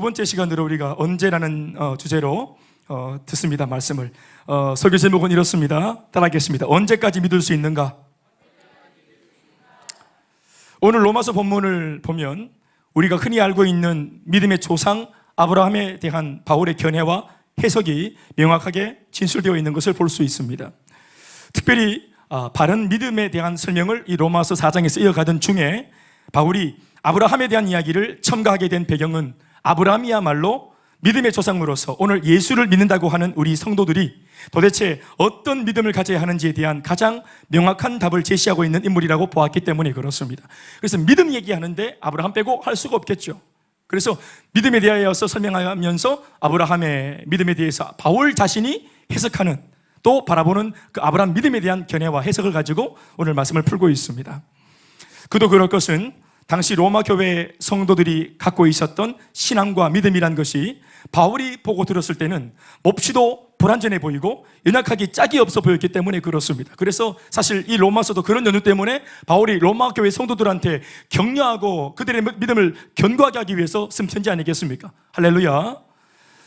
번째 시간으로 우리가 언제라는 주제로 듣습니다. 말씀을 설교 제목은 이렇습니다. 따라하겠습니다. 언제까지 믿을 수 있는가? 오늘 로마서 본문을 보면 우리가 흔히 알고 있는 믿음의 조상 아브라함에 대한 바울의 견해와 해석이 명확하게 진술되어 있는 것을 볼 수 있습니다. 특별히 바른 믿음에 대한 설명을 이 로마서 4장에서 이어가던 중에 바울이 아브라함에 대한 이야기를 첨가하게 된 배경은 아브라함이야말로 믿음의 조상으로서 오늘 예수를 믿는다고 하는 우리 성도들이 도대체 어떤 믿음을 가져야 하는지에 대한 가장 명확한 답을 제시하고 있는 인물이라고 보았기 때문에 그렇습니다. 그래서 믿음 얘기하는데 아브라함 빼고 할 수가 없겠죠. 그래서 믿음에 대하여서 설명하면서 아브라함의 믿음에 대해서 바울 자신이 해석하는 또 바라보는 그 아브라함 믿음에 대한 견해와 해석을 가지고 오늘 말씀을 풀고 있습니다. 그도 그럴 것은 당시 로마 교회 성도들이 갖고 있었던 신앙과 믿음이란 것이 바울이 보고 들었을 때는 몹시도 불완전해 보이고 연약하기 짝이 없어 보였기 때문에 그렇습니다. 그래서 사실 이 로마서도 그런 연유 때문에 바울이 로마 교회 성도들한테 격려하고 그들의 믿음을 견고하게 하기 위해서 쓴 편지 아니겠습니까? 할렐루야.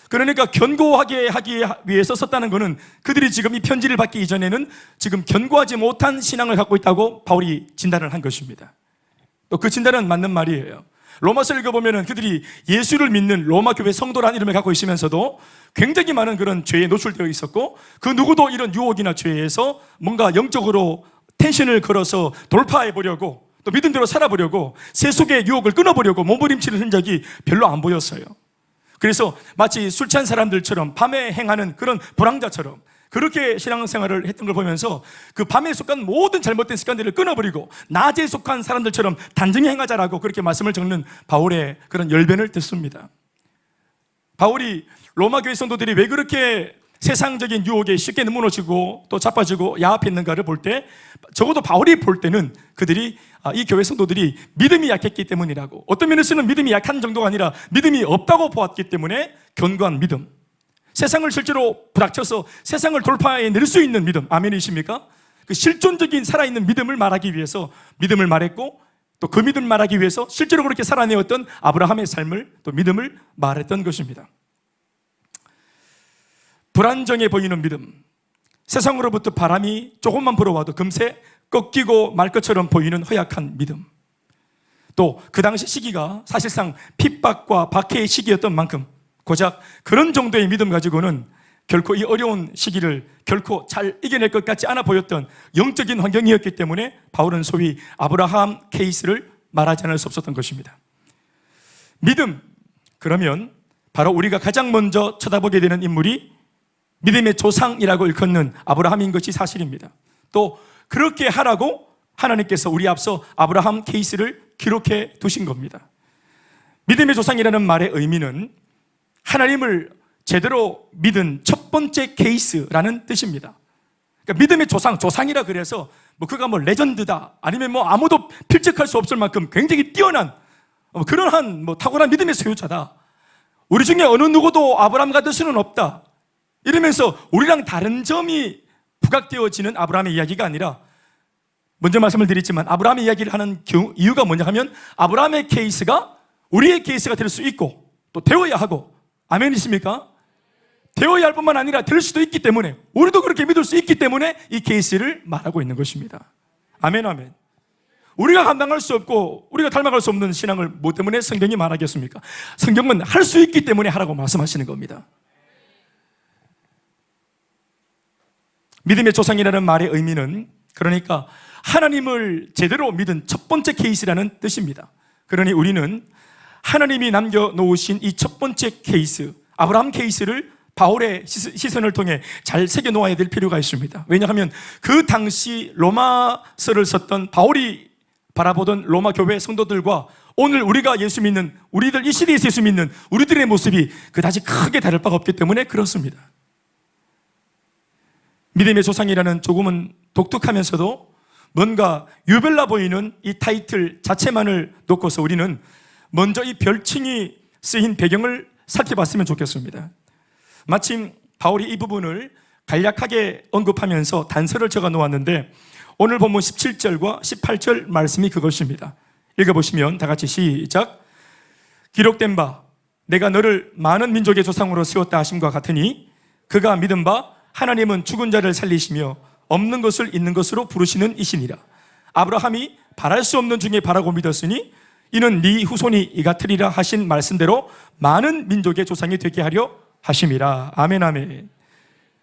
그러니까 견고하게 하기 위해서 썼다는 것은 그들이 지금 이 편지를 받기 이전에는 지금 견고하지 못한 신앙을 갖고 있다고 바울이 진단을 한 것입니다. 또 그 진단은 맞는 말이에요. 로마서를 읽어보면 그들이 예수를 믿는 로마 교회 성도라는 이름을 갖고 있으면서도 굉장히 많은 그런 죄에 노출되어 있었고 그 누구도 이런 유혹이나 죄에서 뭔가 영적으로 텐션을 걸어서 돌파해 보려고 또 믿음대로 살아보려고 세속의 유혹을 끊어보려고 몸부림치는 흔적이 별로 안 보였어요. 그래서 마치 술 취한 사람들처럼 밤에 행하는 그런 불황자처럼 그렇게 신앙생활을 했던 걸 보면서 그 밤에 속한 모든 잘못된 습관들을 끊어버리고 낮에 속한 사람들처럼 단정히 행하자라고 그렇게 말씀을 적는 바울의 그런 열변을 듣습니다. 바울이 로마 교회 성도들이 왜 그렇게 세상적인 유혹에 쉽게 무너지고 또 자빠지고 야합했는가를 볼 때 적어도 바울이 볼 때는 그들이 이 교회 성도들이 믿음이 약했기 때문이라고, 어떤 면에서는 믿음이 약한 정도가 아니라 믿음이 없다고 보았기 때문에 견고한 믿음, 세상을 실제로 부닥쳐서 세상을 돌파해낼 수 있는 믿음, 아멘이십니까? 그 실존적인 살아있는 믿음을 말하기 위해서 믿음을 말했고 또 그 믿음을 말하기 위해서 실제로 그렇게 살아내었던 아브라함의 삶을 또 믿음을 말했던 것입니다. 불안정해 보이는 믿음, 세상으로부터 바람이 조금만 불어와도 금세 꺾이고 말 것처럼 보이는 허약한 믿음, 또 그 당시 시기가 사실상 핍박과 박해의 시기였던 만큼 고작 그런 정도의 믿음 가지고는 결코 이 어려운 시기를 결코 잘 이겨낼 것 같지 않아 보였던 영적인 환경이었기 때문에 바울은 소위 아브라함 케이스를 말하지 않을 수 없었던 것입니다. 믿음, 그러면 바로 우리가 가장 먼저 쳐다보게 되는 인물이 믿음의 조상이라고 일컫는 아브라함인 것이 사실입니다. 또 그렇게 하라고 하나님께서 우리 앞서 아브라함 케이스를 기록해 두신 겁니다. 믿음의 조상이라는 말의 의미는 하나님을 제대로 믿은 첫 번째 케이스라는 뜻입니다. 그러니까 믿음의 조상이라 그래서 그가 레전드다, 아니면 아무도 필적할 수 없을 만큼 굉장히 뛰어난 그러한 탁월한 믿음의 소유자다, 우리 중에 어느 누구도 아브라함 같을 수는 없다, 이러면서 우리랑 다른 점이 부각되어지는 아브라함의 이야기가 아니라, 먼저 말씀을 드렸지만 아브라함의 이야기를 하는 이유가 뭐냐 하면 아브라함의 케이스가 우리의 케이스가 될 수 있고 또 되어야 하고, 아멘이십니까? 되어야 할 뿐만 아니라 될 수도 있기 때문에, 우리도 그렇게 믿을 수 있기 때문에 이 케이스를 말하고 있는 것입니다. 아멘, 아멘. 우리가 감당할 수 없고 우리가 닮아갈 수 없는 신앙을 뭐 때문에 성경이 말하겠습니까? 성경은 할 수 있기 때문에 하라고 말씀하시는 겁니다. 믿음의 조상이라는 말의 의미는 그러니까 하나님을 제대로 믿은 첫 번째 케이스라는 뜻입니다. 그러니 우리는 하나님이 남겨놓으신 이 첫 번째 케이스, 아브라함 케이스를 바울의 시선을 통해 잘 새겨놓아야 될 필요가 있습니다. 왜냐하면 그 당시 로마서를 썼던 바울이 바라보던 로마 교회 성도들과 오늘 우리가 예수 믿는 우리들, 이 시대에서 예수 믿는 우리들의 모습이 그다지 크게 다를 바가 없기 때문에 그렇습니다. 믿음의 조상이라는 조금은 독특하면서도 뭔가 유별나 보이는 이 타이틀 자체만을 놓고서 우리는 먼저 이 별칭이 쓰인 배경을 살펴봤으면 좋겠습니다. 마침 바울이 이 부분을 간략하게 언급하면서 단서를 적어 놓았는데 오늘 본문 17절과 18절 말씀이 그것입니다. 읽어보시면 다 같이 시작. 기록된 바 내가 너를 많은 민족의 조상으로 세웠다 하심과 같으니 그가 믿은 바 하나님은 죽은 자를 살리시며 없는 것을 있는 것으로 부르시는 이시니라. 아브라함이 바랄 수 없는 중에 바라고 믿었으니 이는 네 후손이 이 같으리라 하신 말씀대로 많은 민족의 조상이 되게 하려 하심이라. 아멘 아멘.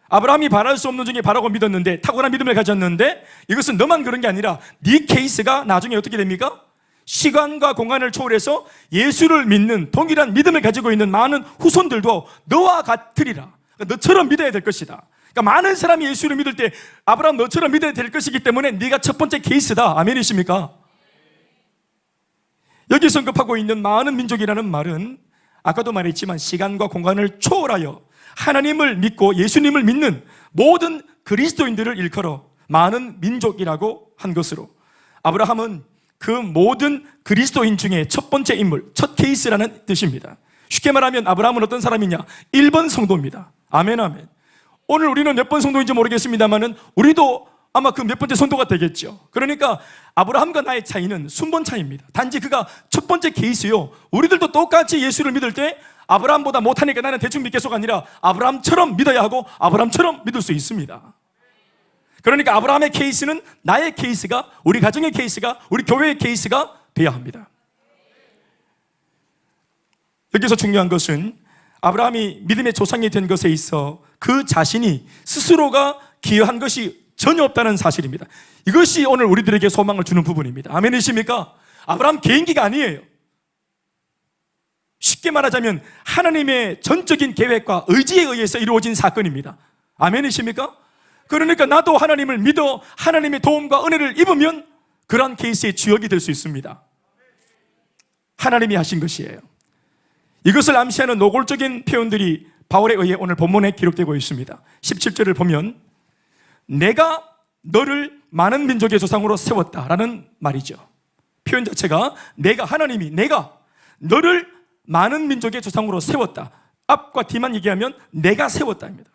아브라함이 바랄 수 없는 중에 바라고 믿었는데, 탁월한 믿음을 가졌는데, 이것은 너만 그런 게 아니라 네 케이스가 나중에 어떻게 됩니까? 시간과 공간을 초월해서 예수를 믿는 동일한 믿음을 가지고 있는 많은 후손들도 너와 같으리라. 그러니까 너처럼 믿어야 될 것이다. 그러니까 많은 사람이 예수를 믿을 때 아브라함 너처럼 믿어야 될 것이기 때문에 네가 첫 번째 케이스다. 아멘이십니까? 여기 언급하고 있는 많은 민족이라는 말은 아까도 말했지만 시간과 공간을 초월하여 하나님을 믿고 예수님을 믿는 모든 그리스도인들을 일컬어 많은 민족이라고 한 것으로, 아브라함은 그 모든 그리스도인 중에 첫 번째 인물, 첫 케이스라는 뜻입니다. 쉽게 말하면 아브라함은 어떤 사람이냐? 1번 성도입니다. 아멘 아멘. 오늘 우리는 몇 번 성도인지 모르겠습니다만은 우리도 아마 그 몇 번째 성도가 되겠죠. 그러니까 아브라함과 나의 차이는 순번 차이입니다. 단지 그가 첫 번째 케이스요, 우리들도 똑같이 예수를 믿을 때 아브라함보다 못하니까 나는 대충 믿겠소가 아니라 아브라함처럼 믿어야 하고 아브라함처럼 믿을 수 있습니다. 그러니까 아브라함의 케이스는 나의 케이스가, 우리 가정의 케이스가, 우리 교회의 케이스가 되어야 합니다. 여기서 중요한 것은 아브라함이 믿음의 조상이 된 것에 있어 그 자신이 스스로가 기여한 것이 전혀 없다는 사실입니다. 이것이 오늘 우리들에게 소망을 주는 부분입니다. 아멘이십니까? 아브라함 개인기가 아니에요. 쉽게 말하자면 하나님의 전적인 계획과 의지에 의해서 이루어진 사건입니다. 아멘이십니까? 그러니까 나도 하나님을 믿어 하나님의 도움과 은혜를 입으면 그러한 케이스의 주역이 될 수 있습니다. 하나님이 하신 것이에요. 이것을 암시하는 노골적인 표현들이 바울에 의해 오늘 본문에 기록되고 있습니다. 17절을 보면 내가 너를 많은 민족의 조상으로 세웠다라는 말이죠. 표현 자체가 하나님이 내가 너를 많은 민족의 조상으로 세웠다. 앞과 뒤만 얘기하면 내가 세웠다입니다.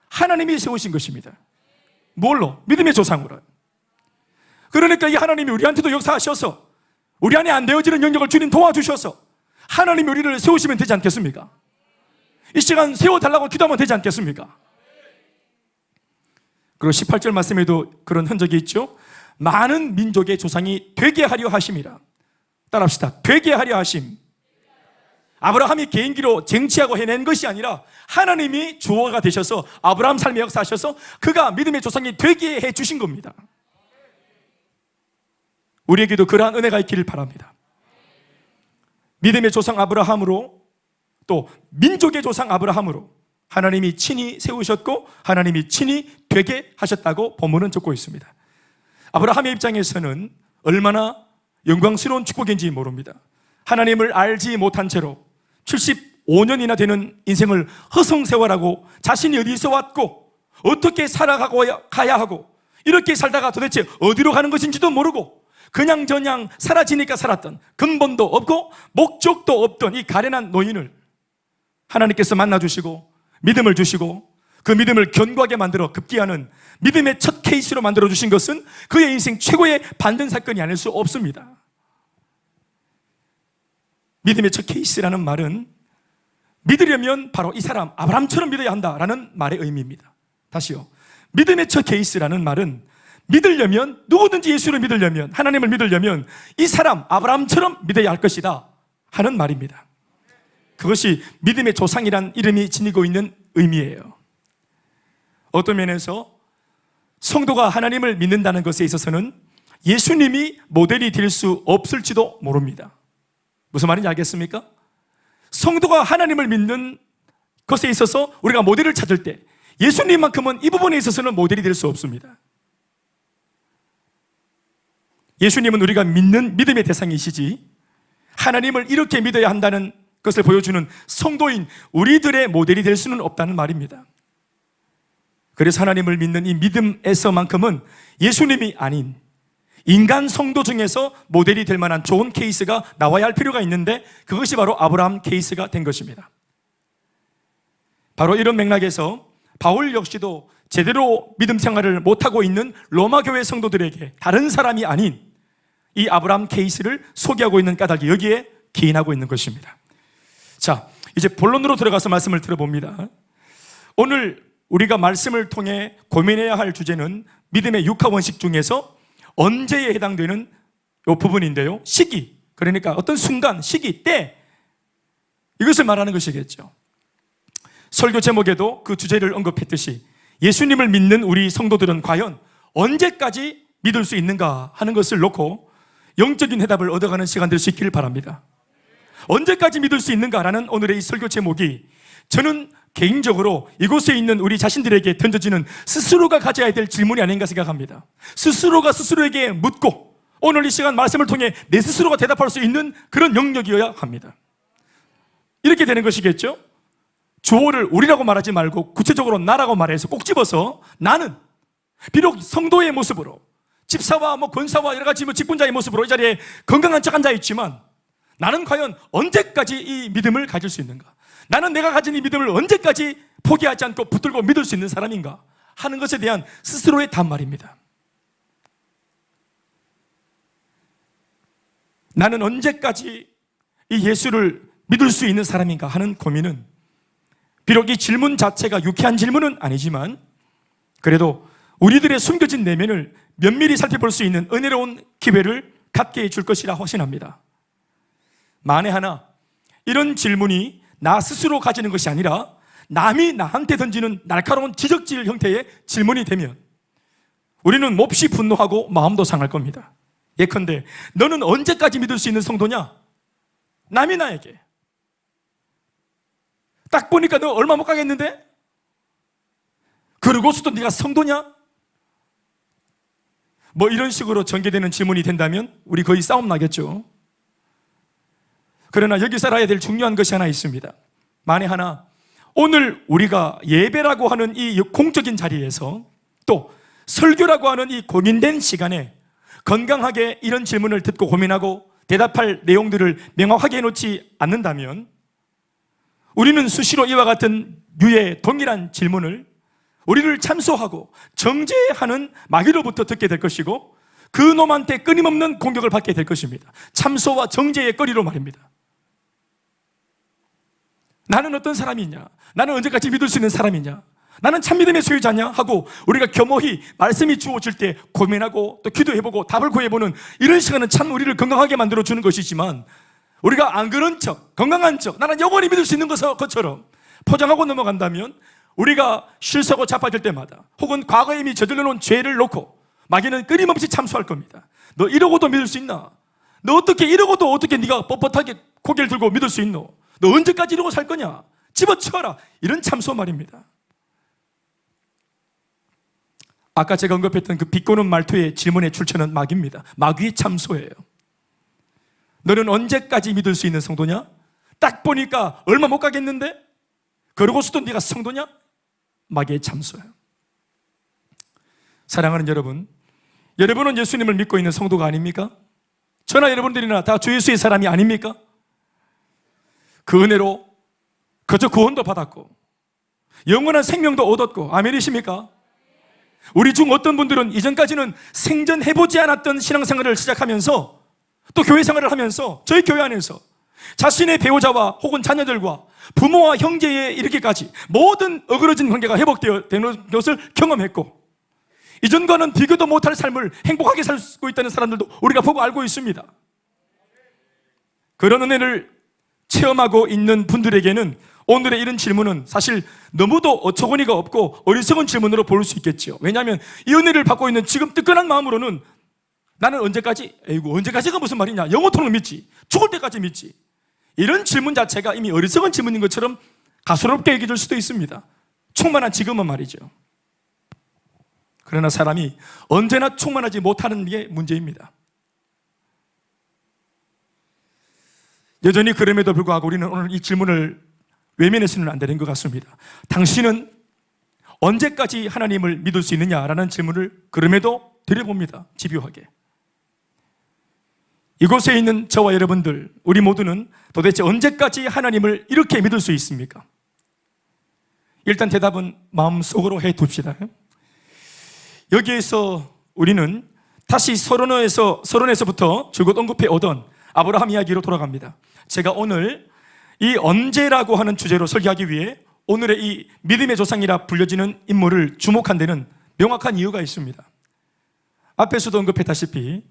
하나님이 세우신 것입니다. 뭘로? 믿음의 조상으로. 그러니까 이 하나님이 우리한테도 역사하셔서 우리 안에 안 되어지는 영역을 주님 도와주셔서 하나님이 우리를 세우시면 되지 않겠습니까? 이 시간 세워달라고 기도하면 되지 않겠습니까? 그리고 18절 말씀에도 그런 흔적이 있죠. 많은 민족의 조상이 되게 하려 하심이라. 따라합시다. 되게 하려 하심. 아브라함이 개인기로 쟁취하고 해낸 것이 아니라 하나님이 주어가 되셔서 아브라함 삶의 역사하셔서 그가 믿음의 조상이 되게 해 주신 겁니다. 우리에게도 그러한 은혜가 있기를 바랍니다. 믿음의 조상 아브라함으로, 또 민족의 조상 아브라함으로 하나님이 친히 세우셨고 하나님이 친히 되게 하셨다고 본문은 적고 있습니다. 아브라함의 입장에서는 얼마나 영광스러운 축복인지 모릅니다. 하나님을 알지 못한 채로 75년이나 되는 인생을 허송세월하고 자신이 어디서 왔고 어떻게 살아가고 가야 하고 이렇게 살다가 도대체 어디로 가는 것인지도 모르고 그냥저냥 사라지니까 살았던, 근본도 없고 목적도 없던 이 가련한 노인을 하나님께서 만나주시고 믿음을 주시고 그 믿음을 견고하게 만들어 급기야는 믿음의 첫 케이스로 만들어주신 것은 그의 인생 최고의 반전 사건이 아닐 수 없습니다. 믿음의 첫 케이스라는 말은 믿으려면 바로 이 사람 아브라함처럼 믿어야 한다라는 말의 의미입니다. 다시요. 믿음의 첫 케이스라는 말은 믿으려면, 누구든지 예수를 믿으려면, 하나님을 믿으려면 이 사람 아브라함처럼 믿어야 할 것이다 하는 말입니다. 그것이 믿음의 조상이란 이름이 지니고 있는 의미예요. 어떤 면에서 성도가 하나님을 믿는다는 것에 있어서는 예수님이 모델이 될 수 없을지도 모릅니다. 무슨 말인지 알겠습니까? 성도가 하나님을 믿는 것에 있어서 우리가 모델을 찾을 때 예수님만큼은 이 부분에 있어서는 모델이 될 수 없습니다. 예수님은 우리가 믿는 믿음의 대상이시지 하나님을 이렇게 믿어야 한다는 것을 보여주는 성도인 우리들의 모델이 될 수는 없다는 말입니다. 그래서 하나님을 믿는 이 믿음에서만큼은 예수님이 아닌 인간 성도 중에서 모델이 될 만한 좋은 케이스가 나와야 할 필요가 있는데 그것이 바로 아브라함 케이스가 된 것입니다. 바로 이런 맥락에서 바울 역시도 제대로 믿음 생활을 못하고 있는 로마 교회 성도들에게 다른 사람이 아닌 이 아브라함 케이스를 소개하고 있는 까닭이 여기에 기인하고 있는 것입니다. 자, 이제 본론으로 들어가서 말씀을 들어봅니다. 오늘 우리가 말씀을 통해 고민해야 할 주제는 믿음의 육하원칙 중에서 언제에 해당되는 이 부분인데요. 시기, 그러니까 어떤 순간, 시기, 때, 이것을 말하는 것이겠죠. 설교 제목에도 그 주제를 언급했듯이 예수님을 믿는 우리 성도들은 과연 언제까지 믿을 수 있는가 하는 것을 놓고 영적인 해답을 얻어가는 시간 될 수 있기를 바랍니다. 언제까지 믿을 수 있는가라는 오늘의 이 설교 제목이 저는 개인적으로 이곳에 있는 우리 자신들에게 던져지는 스스로가 가져야 될 질문이 아닌가 생각합니다. 스스로가 스스로에게 묻고 오늘 이 시간 말씀을 통해 내 스스로가 대답할 수 있는 그런 영역이어야 합니다. 이렇게 되는 것이겠죠? 주어를 우리라고 말하지 말고 구체적으로 나라고 말해서 꼭 집어서 나는 비록 성도의 모습으로 집사와 권사와 여러 가지 직분자의 모습으로 이 자리에 건강한 척 앉아있지만 나는 과연 언제까지 이 믿음을 가질 수 있는가? 나는 내가 가진 이 믿음을 언제까지 포기하지 않고 붙들고 믿을 수 있는 사람인가? 하는 것에 대한 스스로의 답말입니다. 나는 언제까지 이 예수를 믿을 수 있는 사람인가 하는 고민은 비록 이 질문 자체가 유쾌한 질문은 아니지만 그래도 우리들의 숨겨진 내면을 면밀히 살펴볼 수 있는 은혜로운 기회를 갖게 해줄 것이라 확신합니다. 만에 하나 이런 질문이 나 스스로 가지는 것이 아니라 남이 나한테 던지는 날카로운 지적질 형태의 질문이 되면 우리는 몹시 분노하고 마음도 상할 겁니다. 예컨대 너는 언제까지 믿을 수 있는 성도냐? 남이 나에게 딱 보니까 너 얼마 못 가겠는데? 그러고서도 네가 성도냐? 이런 식으로 전개되는 질문이 된다면 우리 거의 싸움 나겠죠. 그러나 여기서 알아야 될 중요한 것이 하나 있습니다. 만에 하나 오늘 우리가 예배라고 하는 이 공적인 자리에서 또 설교라고 하는 이 고민된 시간에 건강하게 이런 질문을 듣고 고민하고 대답할 내용들을 명확하게 해놓지 않는다면 우리는 수시로 이와 같은 유의 동일한 질문을 우리를 참소하고 정죄하는 마귀로부터 듣게 될 것이고 그 놈한테 끊임없는 공격을 받게 될 것입니다. 참소와 정죄의 거리로 말입니다. 나는 어떤 사람이냐? 나는 언제까지 믿을 수 있는 사람이냐? 나는 참믿음의 소유자냐? 하고 우리가 겸허히 말씀이 주어질 때 고민하고 또 기도해보고 답을 구해보는 이런 시간은 참 우리를 건강하게 만들어주는 것이지만 우리가 안 그런 척, 건강한 척, 나는 영원히 믿을 수 있는 것처럼 포장하고 넘어간다면 우리가 실수하고 자빠질 때마다 혹은 과거에 이미 저질러 놓은 죄를 놓고 마귀는 끊임없이 참수할 겁니다. 너 이러고도 믿을 수 있나? 너 어떻게 이러고도 어떻게 네가 뻣뻣하게 고개를 들고 믿을 수 있노? 너 언제까지 이러고 살 거냐? 집어치워라. 이런 참소 말입니다. 아까 제가 언급했던 그 비꼬는 말투의 질문의 출처는 마귀입니다. 마귀의 참소예요. 너는 언제까지 믿을 수 있는 성도냐? 딱 보니까 얼마 못 가겠는데? 그러고서도 네가 성도냐? 마귀의 참소예요. 사랑하는 여러분, 여러분은 예수님을 믿고 있는 성도가 아닙니까? 저나 여러분들이나 다 주 예수의 사람이 아닙니까? 그 은혜로 그저 구원도 받았고 영원한 생명도 얻었고 아멘이십니까? 우리 중 어떤 분들은 이전까지는 생전해보지 않았던 신앙생활을 시작하면서 또 교회생활을 하면서 저희 교회 안에서 자신의 배우자와 혹은 자녀들과 부모와 형제에 이르기까지 모든 어그러진 관계가 회복되는 것을 경험했고 이전과는 비교도 못할 삶을 행복하게 살고 있다는 사람들도 우리가 보고 알고 있습니다. 그런 은혜를 체험하고 있는 분들에게는 오늘의 이런 질문은 사실 너무도 어처구니가 없고 어리석은 질문으로 볼 수 있겠죠. 왜냐하면 이 은혜를 받고 있는 지금 뜨끈한 마음으로는 나는 언제까지? 언제까지가 무슨 말이냐? 영원토록 믿지. 죽을 때까지 믿지. 이런 질문 자체가 이미 어리석은 질문인 것처럼 가소롭게 여겨질 수도 있습니다. 충만한 지금은 말이죠. 그러나 사람이 언제나 충만하지 못하는 게 문제입니다. 여전히 그럼에도 불구하고 우리는 오늘 이 질문을 외면해서는 안 되는 것 같습니다. 당신은 언제까지 하나님을 믿을 수 있느냐라는 질문을 그럼에도 드려봅니다. 집요하게. 이곳에 있는 저와 여러분들, 우리 모두는 도대체 언제까지 하나님을 이렇게 믿을 수 있습니까? 일단 대답은 마음속으로 해둡시다. 여기에서 우리는 다시 서론에서부터 줄곧 언급해 오던 아브라함 이야기로 돌아갑니다. 제가 오늘 이 언제라고 하는 주제로 설교하기 위해 오늘의 이 믿음의 조상이라 불려지는 인물을 주목한 데는 명확한 이유가 있습니다. 앞에서도 언급했다시피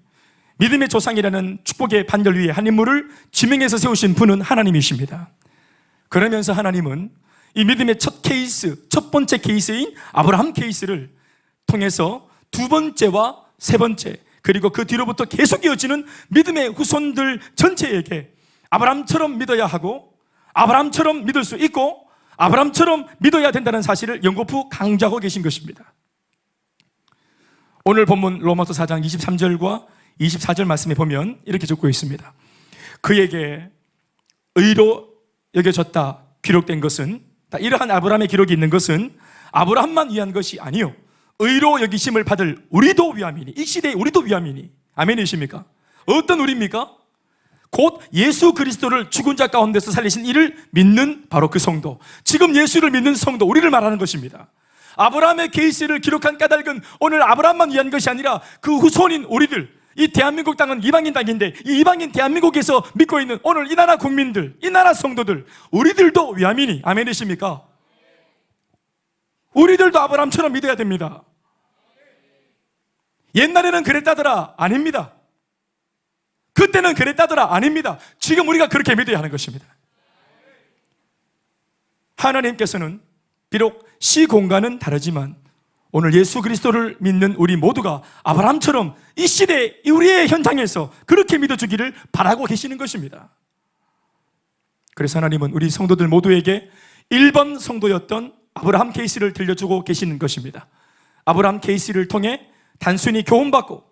믿음의 조상이라는 축복의 반열 위에 한 인물을 지명해서 세우신 분은 하나님이십니다. 그러면서 하나님은 이 믿음의 첫 번째 케이스인 아브라함 케이스를 통해서 두 번째와 세 번째, 그리고 그 뒤로부터 계속 이어지는 믿음의 후손들 전체에게 아브라함처럼 믿어야 하고, 아브라함처럼 믿을 수 있고, 아브라함처럼 믿어야 된다는 사실을 연거푸 강조하고 계신 것입니다. 오늘 본문 로마서 4장 23절과 24절 말씀에 보면 이렇게 적고 있습니다. 그에게 의로 여겨졌다 기록된 것은, 이러한 아브라함의 기록이 있는 것은 아브라함만 위한 것이 아니요 의로 여기심을 받을 우리도 위함이니, 이 시대의 우리도 위함이니. 아멘이십니까? 어떤 우리입니까? 곧 예수 그리스도를 죽은 자 가운데서 살리신 이를 믿는 바로 그 성도, 지금 예수를 믿는 성도, 우리를 말하는 것입니다. 아브라함의 케이스를 기록한 까닭은 오늘 아브라함만 위한 것이 아니라 그 후손인 우리들, 이 대한민국 땅은 이방인 땅인데 이 이방인 대한민국에서 믿고 있는 오늘 이 나라 국민들, 이 나라 성도들, 우리들도 위함이니. 아멘이십니까? 우리들도 아브라함처럼 믿어야 됩니다. 옛날에는 그랬다더라? 아닙니다. 그때는 그랬다더라? 아닙니다. 지금 우리가 그렇게 믿어야 하는 것입니다. 하나님께서는 비록 시공간은 다르지만 오늘 예수 그리스도를 믿는 우리 모두가 아브라함처럼 이 시대, 우리의 현장에서 그렇게 믿어주기를 바라고 계시는 것입니다. 그래서 하나님은 우리 성도들 모두에게 1번 성도였던 아브라함 케이스를 들려주고 계시는 것입니다. 아브라함 케이스를 통해 단순히 교훈받고,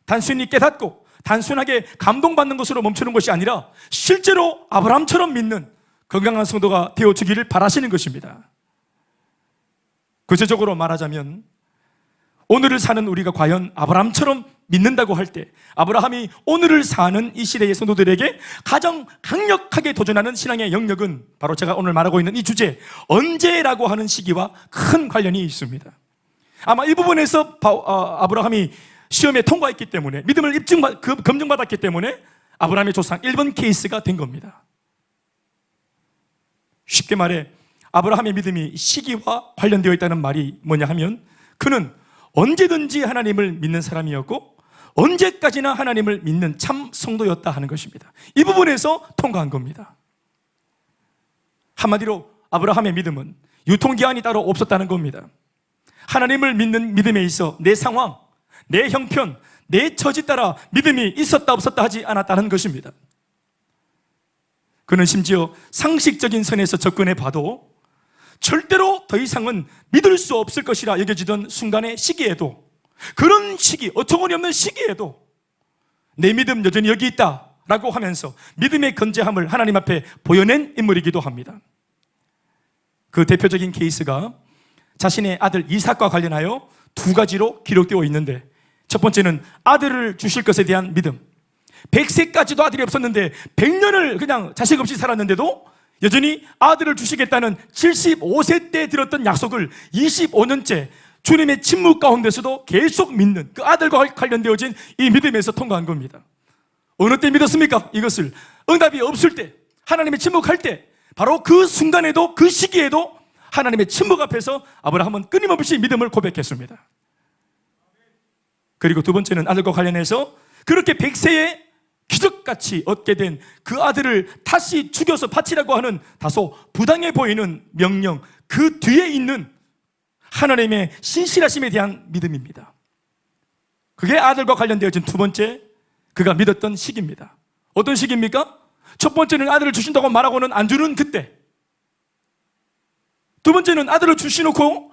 단순히 깨닫고, 단순하게 감동받는 것으로 멈추는 것이 아니라 실제로 아브라함처럼 믿는 건강한 성도가 되어주기를 바라시는 것입니다. 구체적으로 말하자면 오늘을 사는 우리가 과연 아브라함처럼 믿는다고 할 때, 아브라함이 오늘을 사는 이 시대의 성도들에게 가장 강력하게 도전하는 신앙의 영역은 바로 제가 오늘 말하고 있는 이 주제, 언제라고 하는 시기와 큰 관련이 있습니다. 아마 이 부분에서 아브라함이 시험에 통과했기 때문에, 믿음을 검증받았기 때문에 아브라함의 조상 1번 케이스가 된 겁니다. 쉽게 말해 아브라함의 믿음이 시기와 관련되어 있다는 말이 뭐냐 하면, 그는 언제든지 하나님을 믿는 사람이었고 언제까지나 하나님을 믿는 참 성도였다 하는 것입니다. 이 부분에서 통과한 겁니다. 한마디로 아브라함의 믿음은 유통기한이 따로 없었다는 겁니다. 하나님을 믿는 믿음에 있어 내 상황, 내 형편, 내 처지 따라 믿음이 있었다 없었다 하지 않았다는 것입니다. 그는 심지어 상식적인 선에서 접근해 봐도 절대로 더 이상은 믿을 수 없을 것이라 여겨지던 순간의 시기에도, 그런 시기, 어처구니없는 시기에도 내 믿음 여전히 여기 있다 라고 하면서 믿음의 건재함을 하나님 앞에 보여낸 인물이기도 합니다. 그 대표적인 케이스가 자신의 아들 이삭과 관련하여 두 가지로 기록되어 있는데, 첫 번째는 아들을 주실 것에 대한 믿음. 100세까지도 아들이 없었는데 100년을 그냥 자식 없이 살았는데도 여전히 아들을 주시겠다는 75세 때 들었던 약속을 25년째 주님의 침묵 가운데서도 계속 믿는 그 아들과 관련되어진 이 믿음에서 통과한 겁니다. 어느 때 믿었습니까? 이것을 응답이 없을 때, 하나님의 침묵할 때, 바로 그 순간에도, 그 시기에도 하나님의 침묵 앞에서 아브라함은 끊임없이 믿음을 고백했습니다. 그리고 두 번째는 아들과 관련해서 그렇게 100세에 기적같이 얻게 된 그 아들을 다시 죽여서 바치라고 하는 다소 부당해 보이는 명령, 그 뒤에 있는 하나님의 신실하심에 대한 믿음입니다. 그게 아들과 관련되어진 두 번째 그가 믿었던 시기입니다. 어떤 시기입니까? 첫 번째는 아들을 주신다고 말하고는 안 주는 그때, 두 번째는 아들을 주시놓고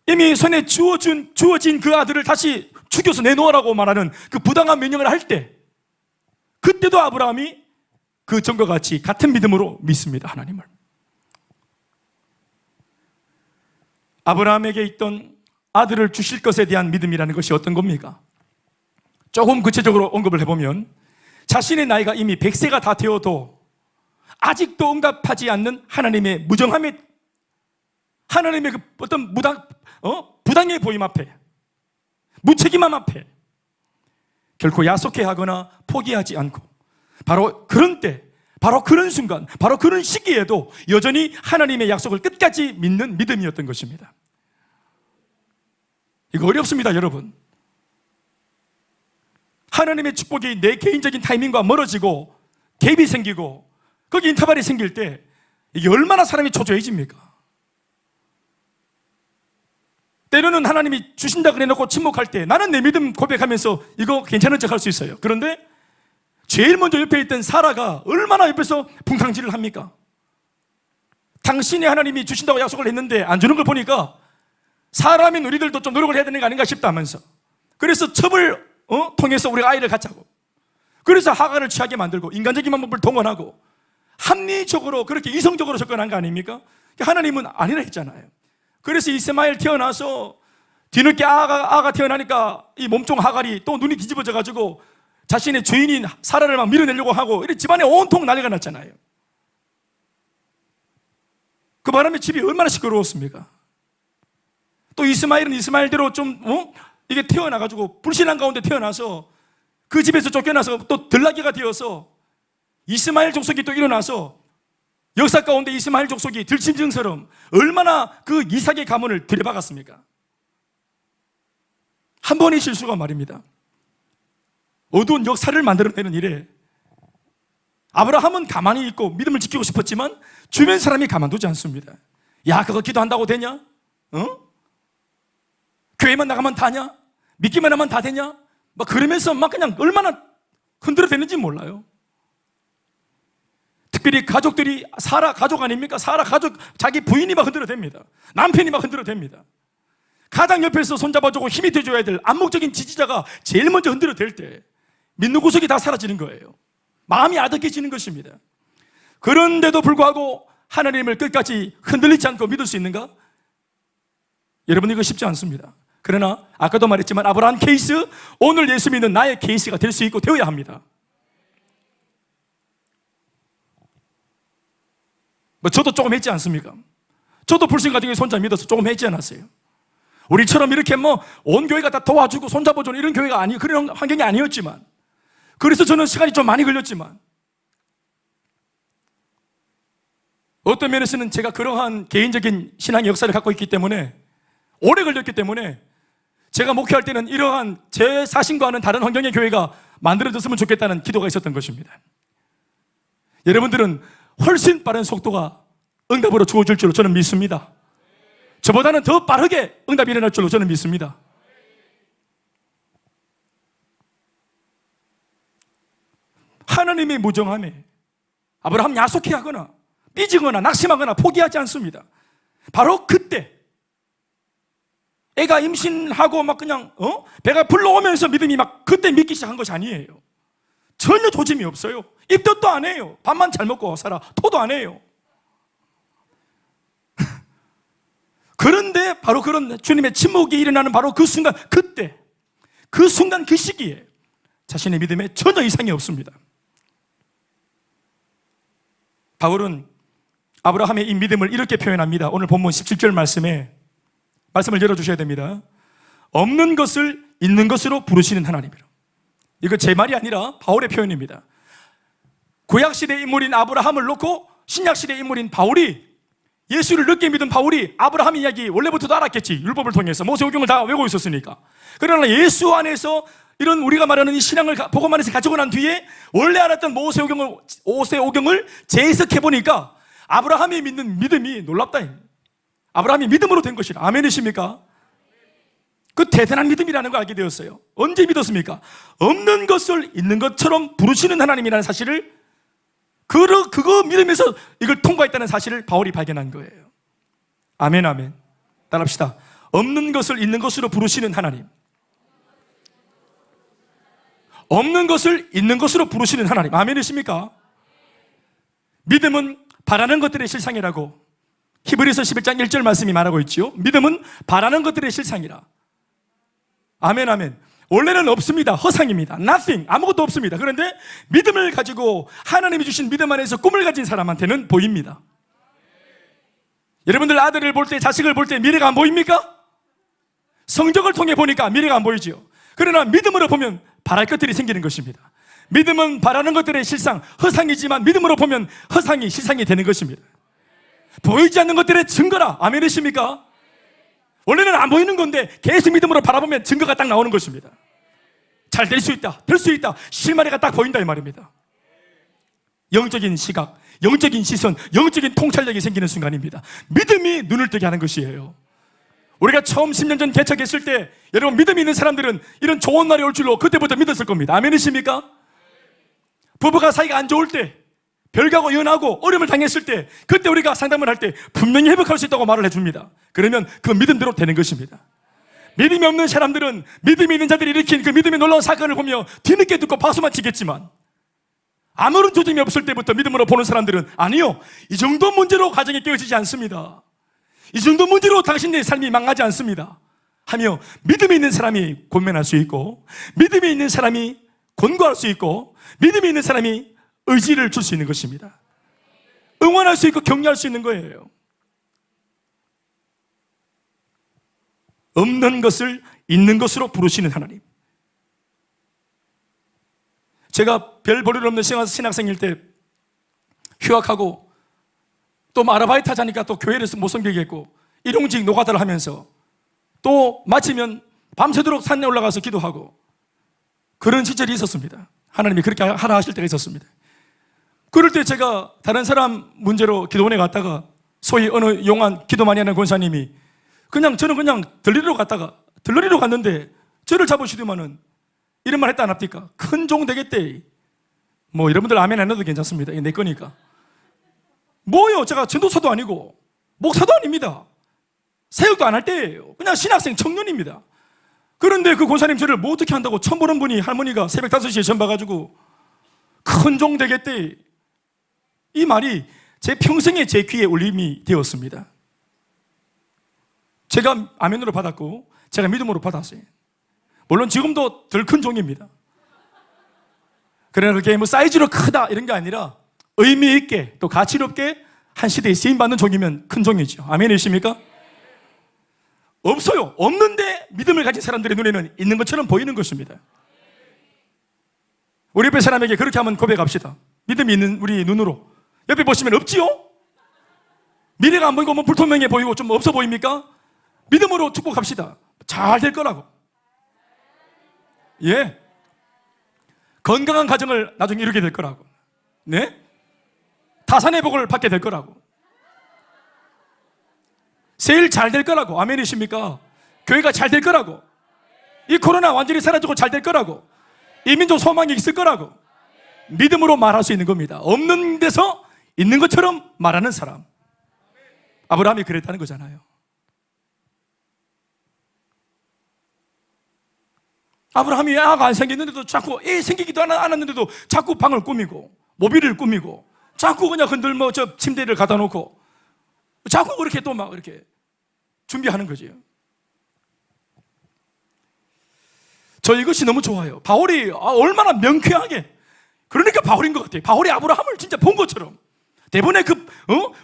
이미 손에 주어진 그 아들을 다시 죽여서 내놓으라고 말하는 그 부당한 명령을 할 때, 그때도 아브라함이 그 전과 같이 같은 믿음으로 믿습니다. 하나님을. 아브라함에게 있던 아들을 주실 것에 대한 믿음이라는 것이 어떤 겁니까? 조금 구체적으로 언급을 해보면, 자신의 나이가 이미 100세가 다 되어도 아직도 응답하지 않는 하나님의 무정함에, 하나님의 그 어떤 부당해 보임 앞에, 무책임함 앞에 결코 야속해 하거나 포기하지 않고, 바로 그런 때, 바로 그런 순간, 바로 그런 시기에도 여전히 하나님의 약속을 끝까지 믿는 믿음이었던 것입니다. 이거 어렵습니다, 여러분. 하나님의 축복이 내 개인적인 타이밍과 멀어지고 갭이 생기고 거기 인터벌이 생길 때 이게 얼마나 사람이 초조해집니까? 때로는 하나님이 주신다 그래놓고 침묵할 때 나는 내 믿음 고백하면서 이거 괜찮은 척 할 수 있어요. 그런데 제일 먼저 옆에 있던 사라가 얼마나 옆에서 붕탕질을 합니까? 당신이 하나님이 주신다고 약속을 했는데 안 주는 걸 보니까 사람인 우리들도 좀 노력을 해야 되는 거 아닌가 싶다 하면서, 그래서 첩을 통해서 우리가 아이를 갖자고, 그래서 하가를 취하게 만들고 인간적인 방법을 동원하고 합리적으로 그렇게 이성적으로 접근한 거 아닙니까? 하나님은 아니라 했잖아요. 그래서 이스마엘 태어나서 뒤늦게 아가 태어나니까 이 몸종 하갈이 또 눈이 뒤집어져 가지고 자신의 주인인 사라를 막 밀어내려고 하고 이렇게 집안에 온통 난리가 났잖아요. 그 바람에 집이 얼마나 시끄러웠습니까? 또 이스마엘은 이스마엘대로 좀 이게 태어나가지고 불신한 가운데 태어나서 그 집에서 쫓겨나서 또 들나귀가 되어서 이스마엘 족속이 또 일어나서 역사 가운데 이스마엘 족속이 들짐승처럼 얼마나 그 이삭의 가문을 들여박았습니까? 한 번의 실수가 말입니다, 어두운 역사를 만들어내는 일에 아브라함은 가만히 있고 믿음을 지키고 싶었지만 주변 사람이 가만두지 않습니다. 야, 그거 기도한다고 되냐? 교회만 나가면 다냐? 믿기만 하면 다 되냐? 막 그러면서 막 그냥 얼마나 흔들어대는지 몰라요. 특별히 가족들이, 사라 가족 아닙니까? 사라 가족, 자기 부인이 막 흔들어댑니다. 남편이 막 흔들어댑니다. 가장 옆에서 손잡아주고 힘이 돼줘야 될 암묵적인 지지자가 제일 먼저 흔들어댈 때 믿는 구석이 다 사라지는 거예요. 마음이 아득해지는 것입니다. 그런데도 불구하고 하나님을 끝까지 흔들리지 않고 믿을 수 있는가? 여러분, 이거 쉽지 않습니다. 그러나 아까도 말했지만 아브라함 케이스, 오늘 예수 믿는 나의 케이스가 될 수 있고 되어야 합니다. 저도 조금 했지 않습니까? 저도 불신 가정에 손자 믿어서 조금 했지 않았어요? 우리처럼 이렇게 온 교회가 다 도와주고 손잡아주는 이런 교회가 아니, 그런 환경이 아니었지만, 그래서 저는 시간이 좀 많이 걸렸지만, 어떤 면에서는 제가 그러한 개인적인 신앙의 역사를 갖고 있기 때문에, 오래 걸렸기 때문에 제가 목회할 때는 이러한 제 자신과는 다른 환경의 교회가 만들어졌으면 좋겠다는 기도가 있었던 것입니다. 여러분들은 훨씬 빠른 속도가 응답으로 주어질 줄로 저는 믿습니다. 저보다는 더 빠르게 응답이 일어날 줄로 저는 믿습니다. 하나님의 무정함에 아브라함 야속해 하거나 삐지거나 낙심하거나 포기하지 않습니다. 바로 그때 애가 임신하고 막 그냥 배가 불러오면서 믿음이 막 그때 믿기 시작한 것이 아니에요. 전혀 조짐이 없어요. 입덧도 안 해요. 밥만 잘 먹고 살아. 토도 안 해요. 그런데 바로 그런 주님의 침묵이 일어나는 바로 그 순간, 그때 그 순간 그 시기에 자신의 믿음에 전혀 이상이 없습니다. 바울은 아브라함의 이 믿음을 이렇게 표현합니다. 오늘 본문 17절 말씀을 열어주셔야 됩니다. 없는 것을 있는 것으로 부르시는 하나님이라. 이거 제 말이 아니라 바울의 표현입니다. 구약시대 인물인 아브라함을 놓고 신약시대 인물인 바울이, 예수를 늦게 믿은 바울이 아브라함 이야기 원래부터도 알았겠지. 율법을 통해서 모세오경을 다 외우고 있었으니까. 그러나 예수 안에서 이런 우리가 말하는 이 신앙을 복음 안에서 가지고 난 뒤에 원래 알았던 모세오경을 재해석해보니까 아브라함이 믿는 믿음이 놀랍다. 아브라함이 믿음으로 된 것이라. 아멘이십니까? 그 대단한 믿음이라는 걸 알게 되었어요. 언제 믿었습니까? 없는 것을 있는 것처럼 부르시는 하나님이라는 사실을, 그거 믿으면서 이걸 통과했다는 사실을 바울이 발견한 거예요. 아멘, 아멘. 따라합시다. 없는 것을 있는 것으로 부르시는 하나님. 없는 것을 있는 것으로 부르시는 하나님. 아멘이십니까? 믿음은 바라는 것들의 실상이라고 히브리서 11장 1절 말씀이 말하고 있지요. 믿음은 바라는 것들의 실상이라. 아멘, 아멘. 원래는 없습니다. 허상입니다. Nothing. 아무것도 없습니다. 그런데 믿음을 가지고 하나님이 주신 믿음 안에서 꿈을 가진 사람한테는 보입니다. 여러분들 아들을 볼 때, 자식을 볼 때 미래가 안 보입니까? 성적을 통해 보니까 미래가 안 보이죠. 그러나 믿음으로 보면 바랄 것들이 생기는 것입니다. 믿음은 바라는 것들의 실상, 허상이지만 믿음으로 보면 허상이 실상이 되는 것입니다. 보이지 않는 것들의 증거라. 아멘이십니까? 원래는 안 보이는 건데 계속 믿음으로 바라보면 증거가 딱 나오는 것입니다. 잘 될 수 있다, 될 수 있다, 실마리가 딱 보인다 이 말입니다. 영적인 시각, 영적인 시선, 영적인 통찰력이 생기는 순간입니다. 믿음이 눈을 뜨게 하는 것이에요. 우리가 처음 10년 전 개척했을 때 여러분 믿음이 있는 사람들은 이런 좋은 날이 올 줄로 그때부터 믿었을 겁니다. 아멘이십니까? 부부가 사이가 안 좋을 때, 별가고 이혼하고 어려움을 당했을 때, 그때 우리가 상담을 할 때 분명히 회복할 수 있다고 말을 해줍니다. 그러면 그 믿음대로 되는 것입니다. 믿음이 없는 사람들은 믿음이 있는 자들이 일으킨 그 믿음의 놀라운 사건을 보며 뒤늦게 듣고 박수만 치겠지만 아무런 조짐이 없을 때부터 믿음으로 보는 사람들은 아니요, 이 정도 문제로 가정이 깨어지지 않습니다. 이 정도 문제로 당신의 삶이 망하지 않습니다 하며 믿음이 있는 사람이 권면할 수 있고, 믿음이 있는 사람이 권고할 수 있고, 믿음이 있는 사람이 의지를 줄 수 있는 것입니다. 응원할 수 있고 격려할 수 있는 거예요. 없는 것을 있는 것으로 부르시는 하나님. 제가 별 볼일 없는 신학생일 때 휴학하고 또 아르바이트 하자니까 또 교회를 못 섬기겠고 일용직 노가다를 하면서 또 마치면 밤새도록 산에 올라가서 기도하고 그런 시절이 있었습니다. 하나님이 그렇게 하라 하실 때가 있었습니다. 그럴 때 제가 다른 사람 문제로 기도원에 갔다가 소위 어느 용한 기도 많이 하는 권사님이 저는 그냥 들러리로 갔는데 저를 잡으시더만은 이런 말 했다 안 합니까? 큰 종 되겠대. 뭐 여러분들 아멘 안 해도 괜찮습니다. 이게 내 거니까. 뭐요? 제가 전도사도 아니고 목사도 아닙니다. 사역도 안 할 때예요. 그냥 신학생 청년입니다. 그런데 그 권사님 저를 뭐 어떻게 한다고 처음 보는 분이 할머니가 새벽 5시에 전 봐가지고 큰 종 되겠대. 이 말이 제 평생에 제 귀에 울림이 되었습니다. 제가 아멘으로 받았고 제가 믿음으로 받았어요. 물론 지금도 덜 큰 종입니다. 그러나 그게 뭐 사이즈로 크다 이런 게 아니라 의미 있게 또 가치롭게 한 시대에 쓰임받는 종이면 큰 종이죠. 아멘이십니까? 없어요. 없는데 믿음을 가진 사람들의 눈에는 있는 것처럼 보이는 것입니다. 우리 옆에 사람에게 그렇게 한번 고백합시다. 믿음이 있는 우리 눈으로. 옆에 보시면 없지요? 미래가 안 보이고 뭐 불투명해 보이고 좀 없어 보입니까? 믿음으로 축복합시다. 잘 될 거라고. 예. 건강한 가정을 나중에 이루게 될 거라고. 네? 타산의 복을 받게 될 거라고. 세일 잘 될 거라고. 아멘이십니까? 교회가 잘 될 거라고. 이 코로나 완전히 사라지고 잘 될 거라고. 이 민족 소망이 있을 거라고. 믿음으로 말할 수 있는 겁니다. 없는 데서 있는 것처럼 말하는 사람. 아브라함이 그랬다는 거잖아요. 아브라함이 아가 안 생겼는데도 자꾸 애 생기기도 않았는데도 자꾸 방을 꾸미고 모빌을 꾸미고 자꾸 그냥 흔들며 저 침대를 갖다 놓고 자꾸 그렇게 또 막 이렇게 준비하는 거지요. 저 이것이 너무 좋아요. 바울이 얼마나 명쾌하게, 그러니까 바울인 것 같아요. 바울이 아브라함을 진짜 본 것처럼. 대본에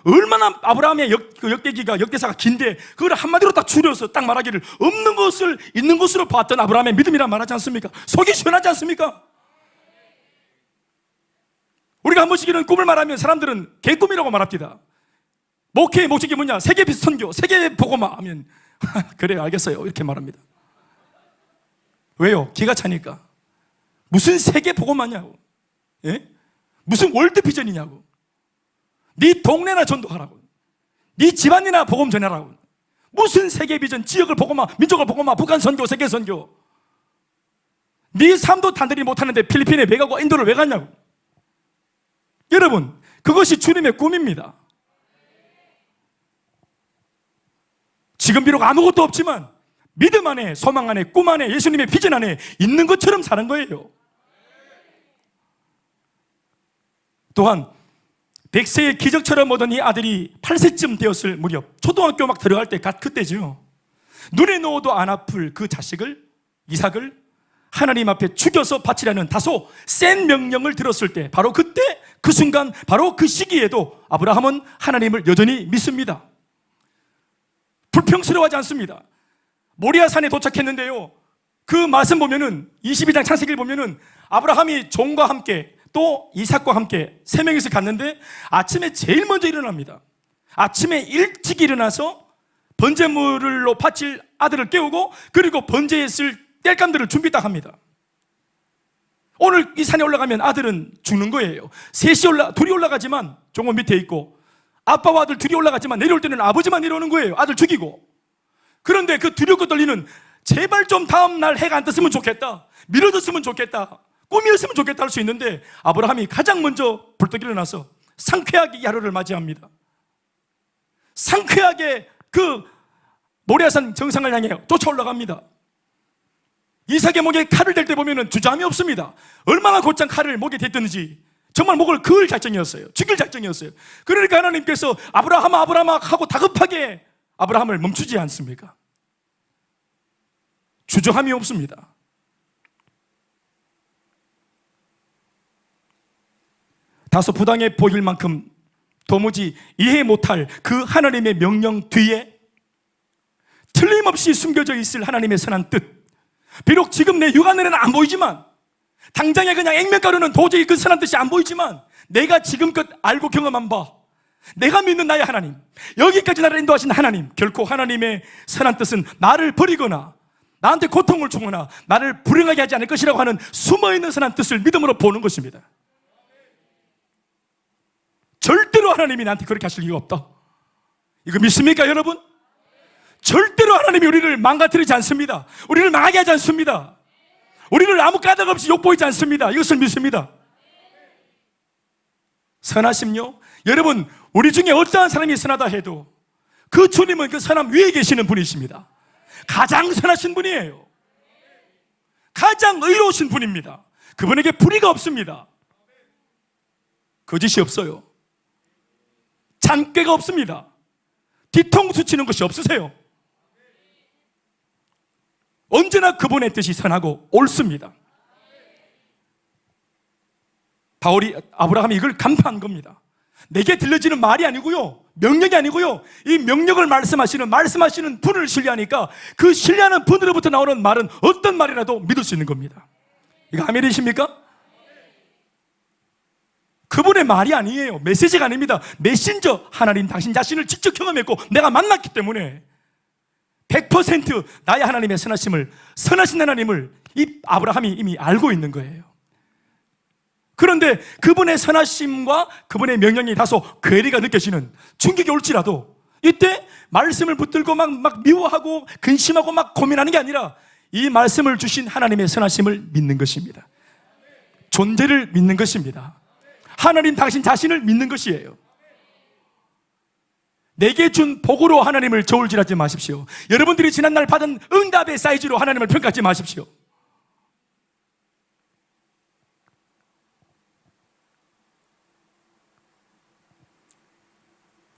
얼마나 아브라함의 역대사가 긴데 그걸 한마디로 딱 줄여서 딱 말하기를 없는 것을 있는 것으로 봤던 아브라함의 믿음이란 말하지 않습니까? 속이 시원하지 않습니까? 우리가 한 번씩 이런 꿈을 말하면 사람들은 개꿈이라고 말합니다. 목회의 목적이 뭐냐? 세계 선교, 세계 복음화 하면 그래 알겠어요 이렇게 말합니다. 왜요? 기가 차니까. 무슨 세계 복음화냐고. 예? 무슨 월드 비전이냐고. 네 동네나 전도하라고. 네 집안이나 복음 전하라고. 무슨 세계 비전, 지역을 복음화, 민족을 복음화, 북한 선교, 세계 선교. 네 삶도 단들이 못하는데 필리핀에 왜 가고 인도를 왜 갔냐고. 여러분, 그것이 주님의 꿈입니다. 지금 비록 아무것도 없지만 믿음 안에, 소망 안에, 꿈 안에, 예수님의 비전 안에 있는 것처럼 사는 거예요. 또한 100세의 기적처럼 오던 이 아들이 8세쯤 되었을 무렵, 초등학교 막 들어갈 때 그때죠. 눈에 넣어도 안 아플 그 자식을, 이삭을 하나님 앞에 죽여서 바치라는 다소 센 명령을 들었을 때, 바로 그때, 그 순간, 바로 그 시기에도 아브라함은 하나님을 여전히 믿습니다. 불평스러워하지 않습니다. 모리아산에 도착했는데요, 그 말씀 보면은 22장 창세기를 보면은 아브라함이 종과 함께 또 이삭과 함께 세 명이서 갔는데 아침에 제일 먼저 일어납니다. 아침에 일찍 일어나서 번제물로 바칠 아들을 깨우고 그리고 번제에 쓸 땔감들을 준비 딱 합니다. 오늘 이 산에 올라가면 아들은 죽는 거예요. 둘이 올라가지만 종은 밑에 있고 아빠와 아들 둘이 올라갔지만 내려올 때는 아버지만 내려오는 거예요. 아들 죽이고. 그런데 그 두렵고 떨리는 제발 좀 다음날 해가 안 떴으면 좋겠다, 미뤄졌으면 좋겠다, 꿈이었으면 좋겠다 할 수 있는데 아브라함이 가장 먼저 벌떡 일어나서 상쾌하게 이 하루를 맞이합니다. 상쾌하게 그 모리아산 정상을 향해 쫓아 올라갑니다. 이삭의 목에 칼을 댈 때 보면 주저함이 없습니다. 얼마나 곧장 칼을 목에 댔든지 정말 목을 그을 작정이었어요. 죽일 작정이었어요. 그러니까 하나님께서 아브라함아 아브라함아 하고 다급하게 아브라함을 멈추지 않습니까? 주저함이 없습니다. 다소 부당해 보일 만큼 도무지 이해 못할 그 하나님의 명령 뒤에 틀림없이 숨겨져 있을 하나님의 선한 뜻, 비록 지금 내 육안에는 안 보이지만, 당장에 그냥 액면가루는 도저히 그 선한 뜻이 안 보이지만 내가 지금껏 알고 경험한 바, 내가 믿는 나의 하나님, 여기까지 나를 인도하신 하나님, 결코 하나님의 선한 뜻은 나를 버리거나 나한테 고통을 주거나 나를 불행하게 하지 않을 것이라고 하는 숨어있는 선한 뜻을 믿음으로 보는 것입니다. 절대로 하나님이 나한테 그렇게 하실 리가 없다. 이거 믿습니까 여러분? 절대로 하나님이 우리를 망가뜨리지 않습니다. 우리를 망하게 하지 않습니다. 우리를 아무 까닭 없이 욕보이지 않습니다. 이것을 믿습니다. 선하심요, 여러분, 우리 중에 어떠한 사람이 선하다 해도 그 주님은 그 선함 위에 계시는 분이십니다. 가장 선하신 분이에요. 가장 의로우신 분입니다. 그분에게 불의가 없습니다. 거짓이 없어요. 잔꾀가 없습니다. 뒤통수 치는 것이 없으세요. 언제나 그분의 뜻이 선하고 옳습니다. 아브라함이 이걸 간파한 겁니다. 내게 들려지는 말이 아니고요, 명령이 아니고요, 이 명령을 말씀하시는 분을 신뢰하니까 그 신뢰하는 분으로부터 나오는 말은 어떤 말이라도 믿을 수 있는 겁니다. 이거 아멘이십니까? 그분의 말이 아니에요. 메시지가 아닙니다. 메신저, 하나님 당신 자신을 직접 경험했고 내가 만났기 때문에 100% 나의 하나님의 선하신 하나님을 이 아브라함이 이미 알고 있는 거예요. 그런데 그분의 선하심과 그분의 명령이 다소 괴리가 느껴지는 충격이 올지라도 이때 말씀을 붙들고 막 미워하고 근심하고 막 고민하는 게 아니라 이 말씀을 주신 하나님의 선하심을 믿는 것입니다. 존재를 믿는 것입니다. 하나님 당신 자신을 믿는 것이에요. 내게 준 복으로 하나님을 저울질하지 마십시오. 여러분들이 지난날 받은 응답의 사이즈로 하나님을 평가하지 마십시오.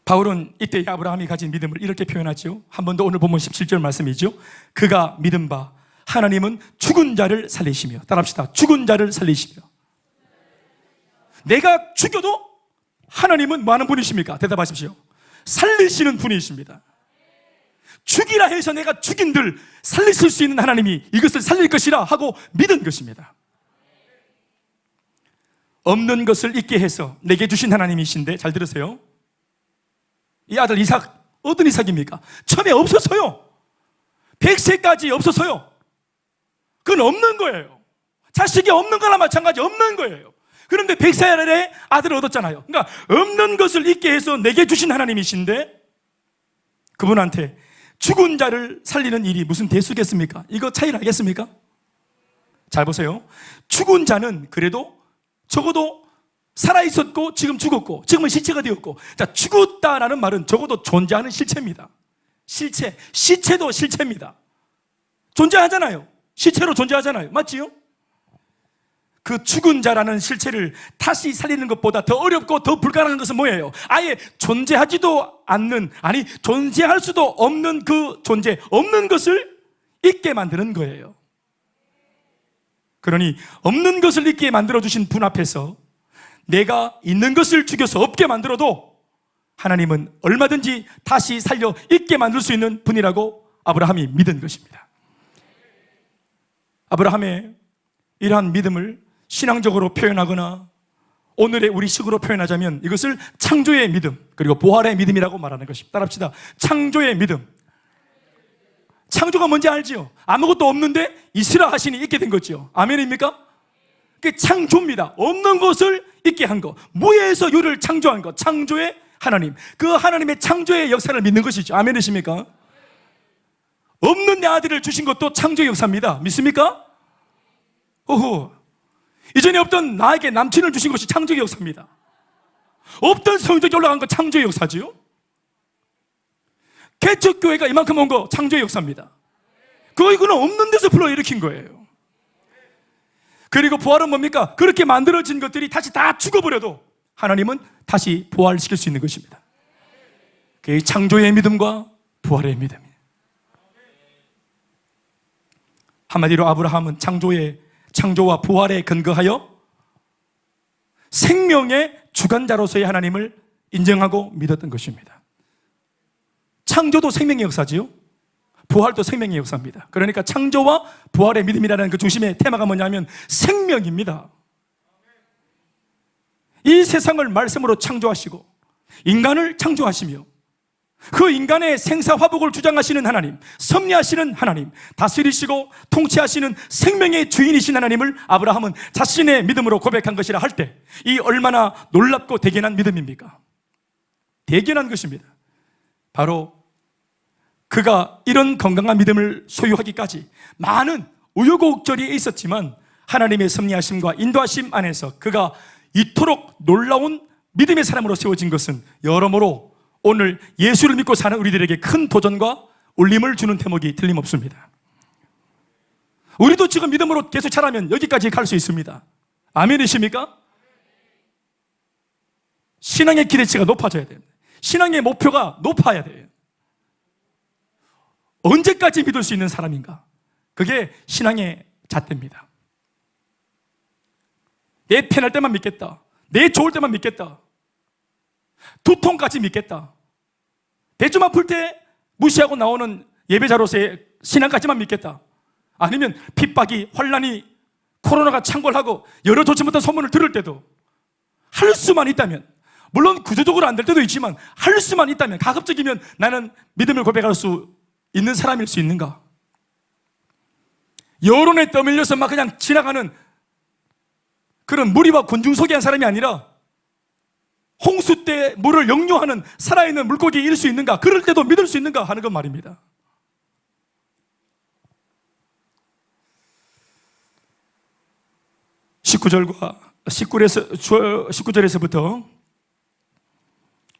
바울은 이때 아브라함이 가진 믿음을 이렇게 표현하죠. 한 번 더 오늘 본문 17절 말씀이죠. 그가 믿은 바 하나님은 죽은 자를 살리시며, 따라합시다. 죽은 자를 살리시며. 내가 죽여도 하나님은 뭐 하는 분이십니까? 대답하십시오. 살리시는 분이십니다. 죽이라 해서 내가 죽인들 살리실 수 있는 하나님이 이것을 살릴 것이라 하고 믿은 것입니다. 없는 것을 있게 해서 내게 주신 하나님이신데, 잘 들으세요. 이 아들 이삭, 어떤 이삭입니까? 처음에 없었어요. 100세까지 없었어요. 그건 없는 거예요. 자식이 없는 거나 마찬가지, 없는 거예요. 그런데 100살에 아들을 얻었잖아요. 그러니까 없는 것을 있게 해서 내게 주신 하나님이신데 그분한테 죽은 자를 살리는 일이 무슨 대수겠습니까? 이거 차이를 알겠습니까? 잘 보세요. 죽은 자는 그래도 적어도 살아있었고 지금 죽었고 지금은 시체가 되었고, 자, 죽었다라는 말은 적어도 존재하는 실체입니다. 시체도 실체입니다. 존재하잖아요. 시체로 존재하잖아요. 맞지요? 그 죽은 자라는 실체를 다시 살리는 것보다 더 어렵고 더 불가능한 것은 뭐예요? 아예 존재하지도 않는, 아니 존재할 수도 없는 그 존재, 없는 것을 있게 만드는 거예요. 그러니 없는 것을 있게 만들어주신 분 앞에서 내가 있는 것을 죽여서 없게 만들어도 하나님은 얼마든지 다시 살려 있게 만들 수 있는 분이라고 아브라함이 믿은 것입니다. 아브라함의 이러한 믿음을 신앙적으로 표현하거나 오늘의 우리 식으로 표현하자면 이것을 창조의 믿음 그리고 부활의 믿음이라고 말하는 것입니다. 따라합시다. 창조의 믿음. 창조가 뭔지 알지요? 아무것도 없는데 있으라 하시니 있게 된 거죠. 아멘입니까? 그게 창조입니다. 없는 것을 있게 한 것. 무에서 유를 창조한 것. 창조의 하나님. 그 하나님의 창조의 역사를 믿는 것이죠. 아멘이십니까? 없는 내 아들을 주신 것도 창조의 역사입니다. 믿습니까? 오호. 이전에 없던 나에게 남친을 주신 것이 창조의 역사입니다. 없던 성적이 올라간 것 창조의 역사지요. 개척교회가 이만큼 온 거 창조의 역사입니다. 이거는 없는 데서 불러일으킨 거예요. 그리고 부활은 뭡니까? 그렇게 만들어진 것들이 다시 다 죽어버려도 하나님은 다시 부활시킬 수 있는 것입니다. 그게 창조의 믿음과 부활의 믿음이에요. 한마디로 아브라함은 창조와 부활에 근거하여 생명의 주관자로서의 하나님을 인정하고 믿었던 것입니다. 창조도 생명의 역사지요. 부활도 생명의 역사입니다. 그러니까 창조와 부활의 믿음이라는 그 중심의 테마가 뭐냐면 생명입니다. 이 세상을 말씀으로 창조하시고 인간을 창조하시며 그 인간의 생사화복을 주장하시는 하나님, 섭리하시는 하나님, 다스리시고 통치하시는 생명의 주인이신 하나님을 아브라함은 자신의 믿음으로 고백한 것이라 할 때 이 얼마나 놀랍고 대견한 믿음입니까? 대견한 것입니다. 바로 그가 이런 건강한 믿음을 소유하기까지 많은 우여곡절이 있었지만 하나님의 섭리하심과 인도하심 안에서 그가 이토록 놀라운 믿음의 사람으로 세워진 것은 여러모로 오늘 예수를 믿고 사는 우리들에게 큰 도전과 울림을 주는 대목이 틀림없습니다. 우리도 지금 믿음으로 계속 자라면 여기까지 갈 수 있습니다. 아멘이십니까? 신앙의 기대치가 높아져야 됩니다. 신앙의 목표가 높아야 돼요. 언제까지 믿을 수 있는 사람인가? 그게 신앙의 잣대입니다. 내 편할 때만 믿겠다. 내 좋을 때만 믿겠다. 두통까지 믿겠다. 대좀 아플 때 무시하고 나오는 예배자로서의 신앙까지만 믿겠다. 아니면 핍박이, 환란이, 코로나가 창궐하고 여러 좋지 못한 소문을 들을 때도 할 수만 있다면, 물론 구조적으로 안 될 때도 있지만 할 수만 있다면, 가급적이면 나는 믿음을 고백할 수 있는 사람일 수 있는가? 여론에 떠밀려서 막 그냥 지나가는 그런 무리와 군중 속에 한 사람이 아니라 홍수 때 물을 역류하는 살아있는 물고기일 수 있는가? 그럴 때도 믿을 수 있는가? 하는 건 말입니다. (19절과 19절에서부터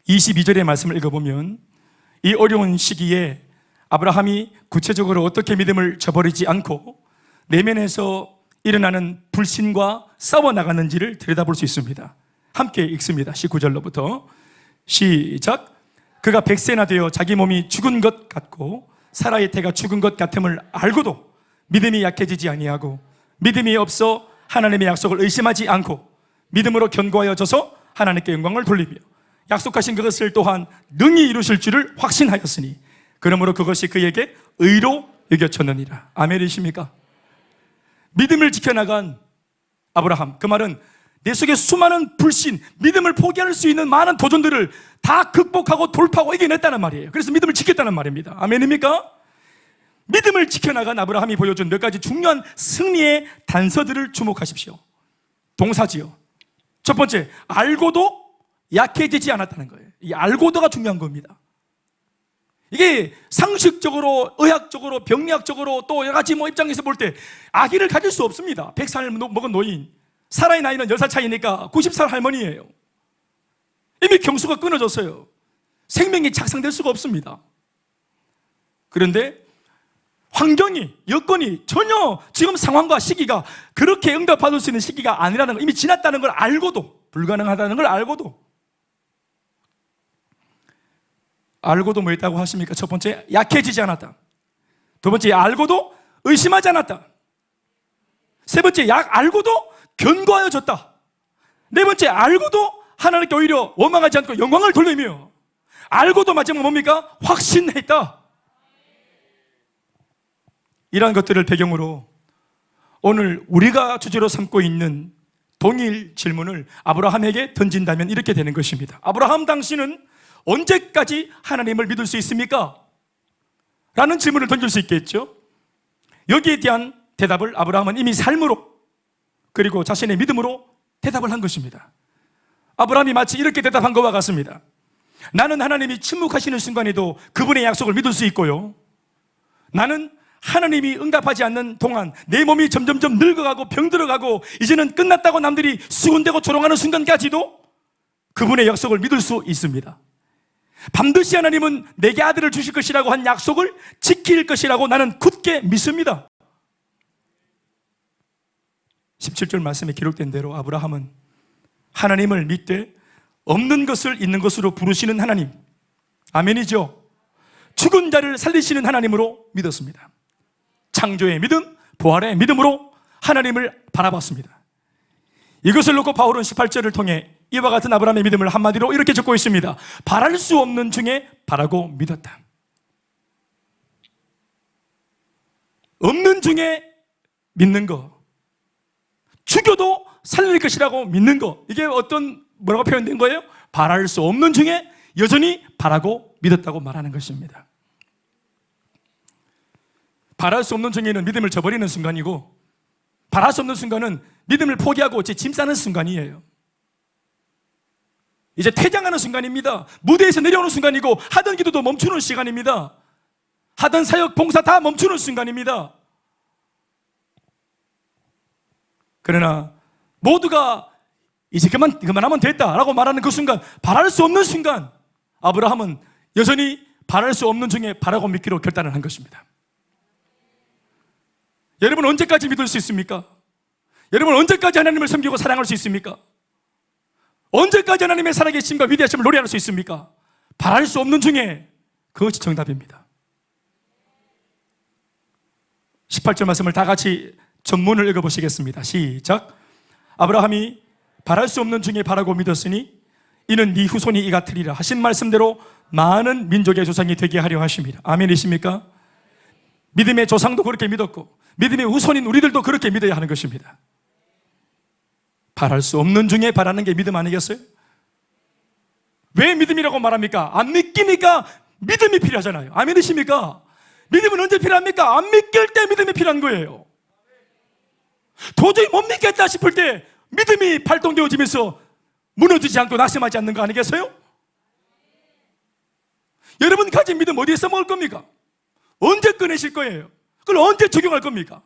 22절의 말씀을 읽어보면 이 어려운 시기에 아브라함이 구체적으로 어떻게 믿음을 저버리지 않고 내면에서 일어나는 불신과 싸워나가는지를 들여다볼 수 있습니다. 함께 읽습니다. 19절로부터 시작. 그가 100세나 되어 자기 몸이 죽은 것 같고 사라의 태가 죽은 것 같음을 알고도 믿음이 약해지지 아니하고 믿음이 없어 하나님의 약속을 의심하지 않고 믿음으로 견고하여져서 하나님께 영광을 돌리며 약속하신 그것을 또한 능히 이루실 줄을 확신하였으니 그러므로 그것이 그에게 의로 여겨졌느니라. 아멘이십니까? 믿음을 지켜나간 아브라함, 그 말은 내 속에 수많은 불신, 믿음을 포기할 수 있는 많은 도전들을 다 극복하고 돌파하고 이겨냈다는 말이에요. 그래서 믿음을 지켰다는 말입니다. 아멘입니까? 믿음을 지켜나간 아브라함이 보여준 몇 가지 중요한 승리의 단서들을 주목하십시오. 동사지요. 첫 번째, 알고도 약해지지 않았다는 거예요. 이 알고도가 중요한 겁니다. 이게 상식적으로, 의학적으로, 병리학적으로 또 여러 가지 입장에서 볼 때 아기를 가질 수 없습니다. 100살 먹은 노인, 사라의 나이는 10살 차이니까 90살 할머니예요. 이미 경수가 끊어졌어요. 생명이 착상될 수가 없습니다. 그런데 환경이, 여건이 전혀 지금 상황과 시기가 그렇게 응답받을 수 있는 시기가 아니라는 걸, 이미 지났다는 걸 알고도, 불가능하다는 걸 알고도 뭐 있다고 하십니까? 첫 번째, 약해지지 않았다. 두 번째, 알고도 의심하지 않았다. 세 번째, 알고도 견고하여졌다. 네 번째, 알고도 하나님께 오히려 원망하지 않고 영광을 돌리며, 알고도 마지막 뭡니까? 확신했다. 이러한 것들을 배경으로 오늘 우리가 주제로 삼고 있는 동일 질문을 아브라함에게 던진다면 이렇게 되는 것입니다. 아브라함, 당신은 언제까지 하나님을 믿을 수 있습니까? 라는 질문을 던질 수 있겠죠. 여기에 대한 대답을 아브라함은 이미 삶으로 그리고 자신의 믿음으로 대답을 한 것입니다. 아브라함이 마치 이렇게 대답한 것과 같습니다. 나는 하나님이 침묵하시는 순간에도 그분의 약속을 믿을 수 있고요, 나는 하나님이 응답하지 않는 동안 내 몸이 점점점 늙어가고 병들어가고 이제는 끝났다고 남들이 수군대고 조롱하는 순간까지도 그분의 약속을 믿을 수 있습니다. 반드시 하나님은 내게 아들을 주실 것이라고 한 약속을 지킬 것이라고 나는 굳게 믿습니다. 17절 말씀에 기록된 대로 아브라함은 하나님을 믿되 없는 것을 있는 것으로 부르시는 하나님, 아멘이죠. 죽은 자를 살리시는 하나님으로 믿었습니다. 창조의 믿음, 부활의 믿음으로 하나님을 바라봤습니다. 이것을 놓고 바울은 18절을 통해 이와 같은 아브라함의 믿음을 한마디로 이렇게 적고 있습니다. 바랄 수 없는 중에 바라고 믿었다. 없는 중에 믿는 거, 죽여도 살릴 것이라고 믿는 거, 이게 뭐라고 표현된 거예요? 바랄 수 없는 중에 여전히 바라고 믿었다고 말하는 것입니다. 바랄 수 없는 중에는 믿음을 저버리는 순간이고, 바랄 수 없는 순간은 믿음을 포기하고 제 짐 싸는 순간이에요. 이제 퇴장하는 순간입니다. 무대에서 내려오는 순간이고, 하던 기도도 멈추는 시간입니다. 하던 사역, 봉사 다 멈추는 순간입니다. 그러나 모두가 이제 그만하면 됐다라고 말하는 그 순간, 바랄 수 없는 순간, 아브라함은 여전히 바랄 수 없는 중에 바라고 믿기로 결단을 한 것입니다. 여러분, 언제까지 믿을 수 있습니까? 여러분, 언제까지 하나님을 섬기고 사랑할 수 있습니까? 언제까지 하나님의 살아계심과 위대하심을 노래할 수 있습니까? 바랄 수 없는 중에 그것이 정답입니다. 18절 말씀을 다 같이 전문을 읽어보시겠습니다. 시작. 아브라함이 바랄 수 없는 중에 바라고 믿었으니 이는 네 후손이 이 같으리라 하신 말씀대로 많은 민족의 조상이 되게 하려 하십니다. 아멘이십니까? 믿음의 조상도 그렇게 믿었고 믿음의 후손인 우리들도 그렇게 믿어야 하는 것입니다. 바랄 수 없는 중에 바라는 게 믿음 아니겠어요? 왜 믿음이라고 말합니까? 안 믿기니까 믿음이 필요하잖아요. 아멘이십니까? 믿음은 언제 필요합니까? 안 믿길 때 믿음이 필요한 거예요. 도저히 못 믿겠다 싶을 때 믿음이 발동되어지면서 무너지지 않고 낙심하지 않는 거 아니겠어요? 여러분 가진 믿음 어디에 써먹을 겁니까? 언제 꺼내실 거예요? 그걸 언제 적용할 겁니까?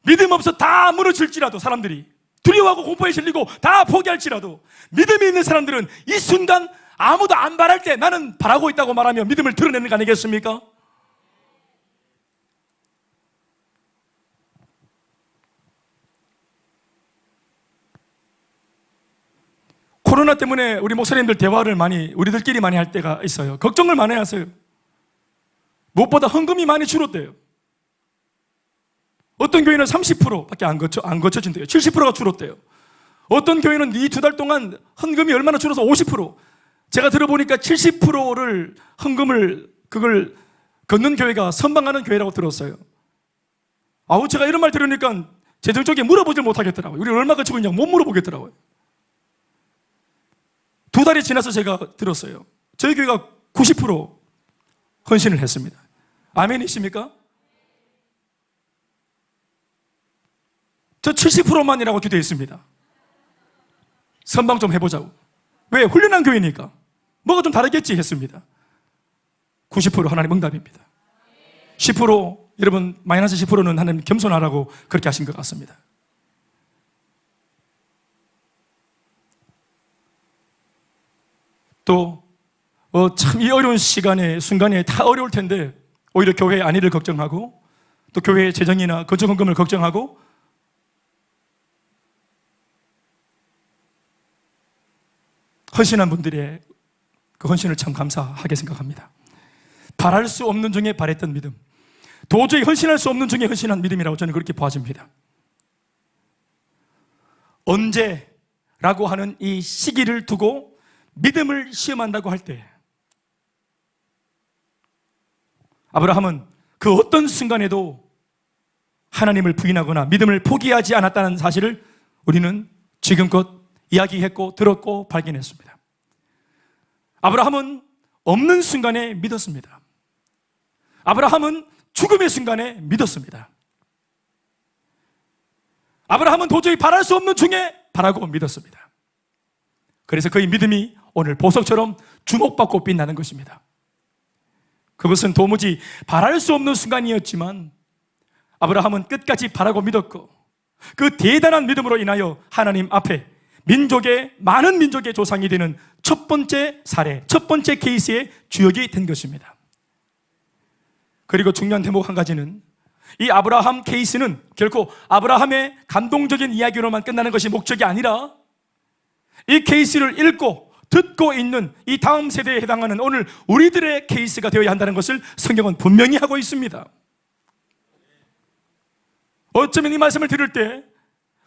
믿음 없어 다 무너질지라도, 사람들이 두려워하고 공포에 실리고 다 포기할지라도, 믿음이 있는 사람들은 이 순간 아무도 안 바랄 때 나는 바라고 있다고 말하며 믿음을 드러내는 거 아니겠습니까? 코로나 때문에 우리 목사님들 대화를 우리들끼리 많이 할 때가 있어요. 걱정을 많이 하세요. 무엇보다 헌금이 많이 줄었대요. 어떤 교회는 30%밖에 안 거쳐진대요. 70%가 줄었대요. 어떤 교회는 이 2달 동안 헌금이 얼마나 줄어서 50%. 제가 들어보니까 70%를 헌금을 그걸 걷는 교회가 선방하는 교회라고 들었어요. 제가 이런 말 들으니까 재정적인 물어보질 못하겠더라고요. 우리 얼마 거치고 있냐고 못 물어보겠더라고요. 2달이 지나서 제가 들었어요. 저희 교회가 90% 헌신을 했습니다. 아멘이십니까? 저 70%만이라고 기도했습니다. 선방 좀 해보자고. 왜? 훈련한 교회니까. 뭐가 좀 다르겠지 했습니다. 90% 하나님 응답입니다. 10% 여러분 마이너스 10%는 하나님 겸손하라고 그렇게 하신 것 같습니다. 또 참 이 어려운 순간에 다 어려울 텐데 오히려 교회의 안위를 걱정하고 또 교회의 재정이나 거주헌금을 걱정하고 헌신한 분들의 그 헌신을 참 감사하게 생각합니다. 바랄 수 없는 중에 바랬던 믿음, 도저히 헌신할 수 없는 중에 헌신한 믿음이라고 저는 그렇게 보아집니다. 언제라고 하는 이 시기를 두고 믿음을 시험한다고 할 때 아브라함은 그 어떤 순간에도 하나님을 부인하거나 믿음을 포기하지 않았다는 사실을 우리는 지금껏 이야기했고 들었고 발견했습니다. 아브라함은 없는 순간에 믿었습니다. 아브라함은 죽음의 순간에 믿었습니다. 아브라함은 도저히 바랄 수 없는 중에 바라고 믿었습니다. 그래서 그의 믿음이 오늘 보석처럼 주목받고 빛나는 것입니다. 그것은 도무지 바랄 수 없는 순간이었지만 아브라함은 끝까지 바라고 믿었고 그 대단한 믿음으로 인하여 하나님 앞에 많은 민족의 조상이 되는 첫 번째 사례, 첫 번째 케이스의 주역이 된 것입니다. 그리고 중요한 대목 한 가지는 이 아브라함 케이스는 결코 아브라함의 감동적인 이야기로만 끝나는 것이 목적이 아니라 이 케이스를 읽고 듣고 있는 이 다음 세대에 해당하는 오늘 우리들의 케이스가 되어야 한다는 것을 성경은 분명히 하고 있습니다. 어쩌면 이 말씀을 들을 때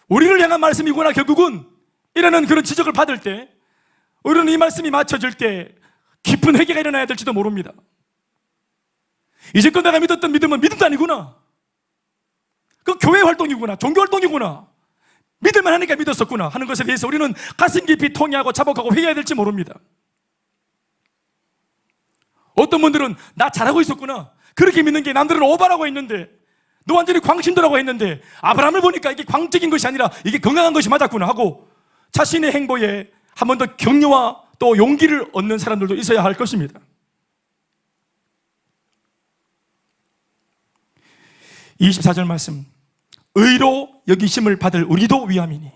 우리를 향한 말씀이구나 결국은 이라는 그런 지적을 받을 때 우리는 이 말씀이 맞춰질 때 깊은 회개가 일어나야 될지도 모릅니다. 이제껏 내가 믿었던 믿음은 믿음도 아니구나. 그 교회 활동이구나. 종교 활동이구나. 믿을만 하니까 믿었었구나 하는 것에 대해서 우리는 가슴 깊이 통회하고 자복하고 회개해야 될지 모릅니다. 어떤 분들은 나 잘하고 있었구나. 그렇게 믿는 게 남들은 오바라고 했는데 너 완전히 광신도라고 했는데 아브라함을 보니까 이게 광적인 것이 아니라 이게 건강한 것이 맞았구나 하고 자신의 행보에 한 번 더 격려와 또 용기를 얻는 사람들도 있어야 할 것입니다. 24절 말씀, 의로 여기심을 받을 우리도 위함이니.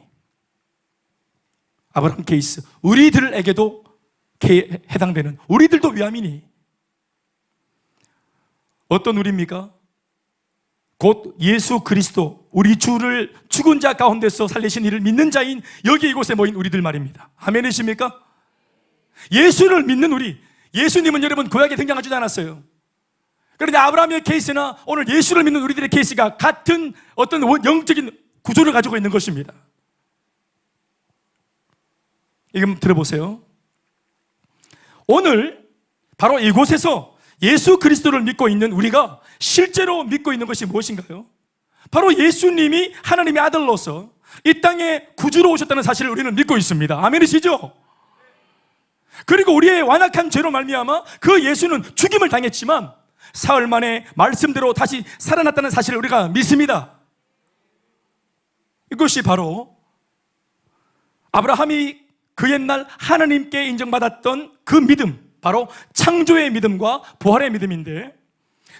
아브라함 케이스, 우리들에게도 해당되는 우리들도 위함이니. 어떤 우리입니까? 곧 예수 그리스도 우리 주를 죽은 자 가운데서 살리신 이를 믿는 자인 여기 이곳에 모인 우리들 말입니다. 아멘이십니까? 예수를 믿는 우리, 예수님은 여러분 구약에 등장하지 않았어요. 그런데 아브라함의 케이스나 오늘 예수를 믿는 우리들의 케이스가 같은 어떤 영적인 구조를 가지고 있는 것입니다. 이거 들어보세요. 오늘 바로 이곳에서 예수 그리스도를 믿고 있는 우리가 실제로 믿고 있는 것이 무엇인가요? 바로 예수님이 하나님의 아들로서 이 땅에 구주로 오셨다는 사실을 우리는 믿고 있습니다. 아멘이시죠? 그리고 우리의 완악한 죄로 말미암아 그 예수는 죽임을 당했지만 사흘 만에 말씀대로 다시 살아났다는 사실을 우리가 믿습니다. 이것이 바로 아브라함이 그 옛날 하나님께 인정받았던 그 믿음, 바로 창조의 믿음과 부활의 믿음인데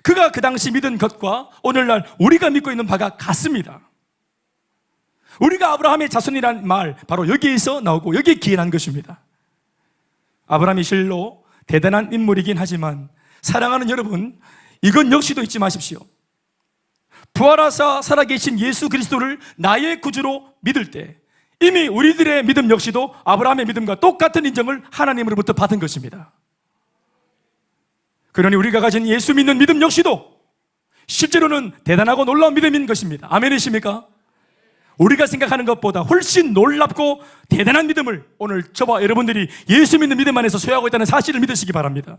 그가 그 당시 믿은 것과 오늘날 우리가 믿고 있는 바가 같습니다. 우리가 아브라함의 자손이란 말 바로 여기에서 나오고 여기에 기인한 것입니다. 아브라함이 실로 대단한 인물이긴 하지만 사랑하는 여러분, 이건 역시도 잊지 마십시오. 부활하사 살아계신 예수 그리스도를 나의 구주로 믿을 때 이미 우리들의 믿음 역시도 아브라함의 믿음과 똑같은 인정을 하나님으로부터 받은 것입니다. 그러니 우리가 가진 예수 믿는 믿음 역시도 실제로는 대단하고 놀라운 믿음인 것입니다. 아멘이십니까? 우리가 생각하는 것보다 훨씬 놀랍고 대단한 믿음을 오늘 저와 여러분들이 예수 믿는 믿음 안에서 소유하고 있다는 사실을 믿으시기 바랍니다.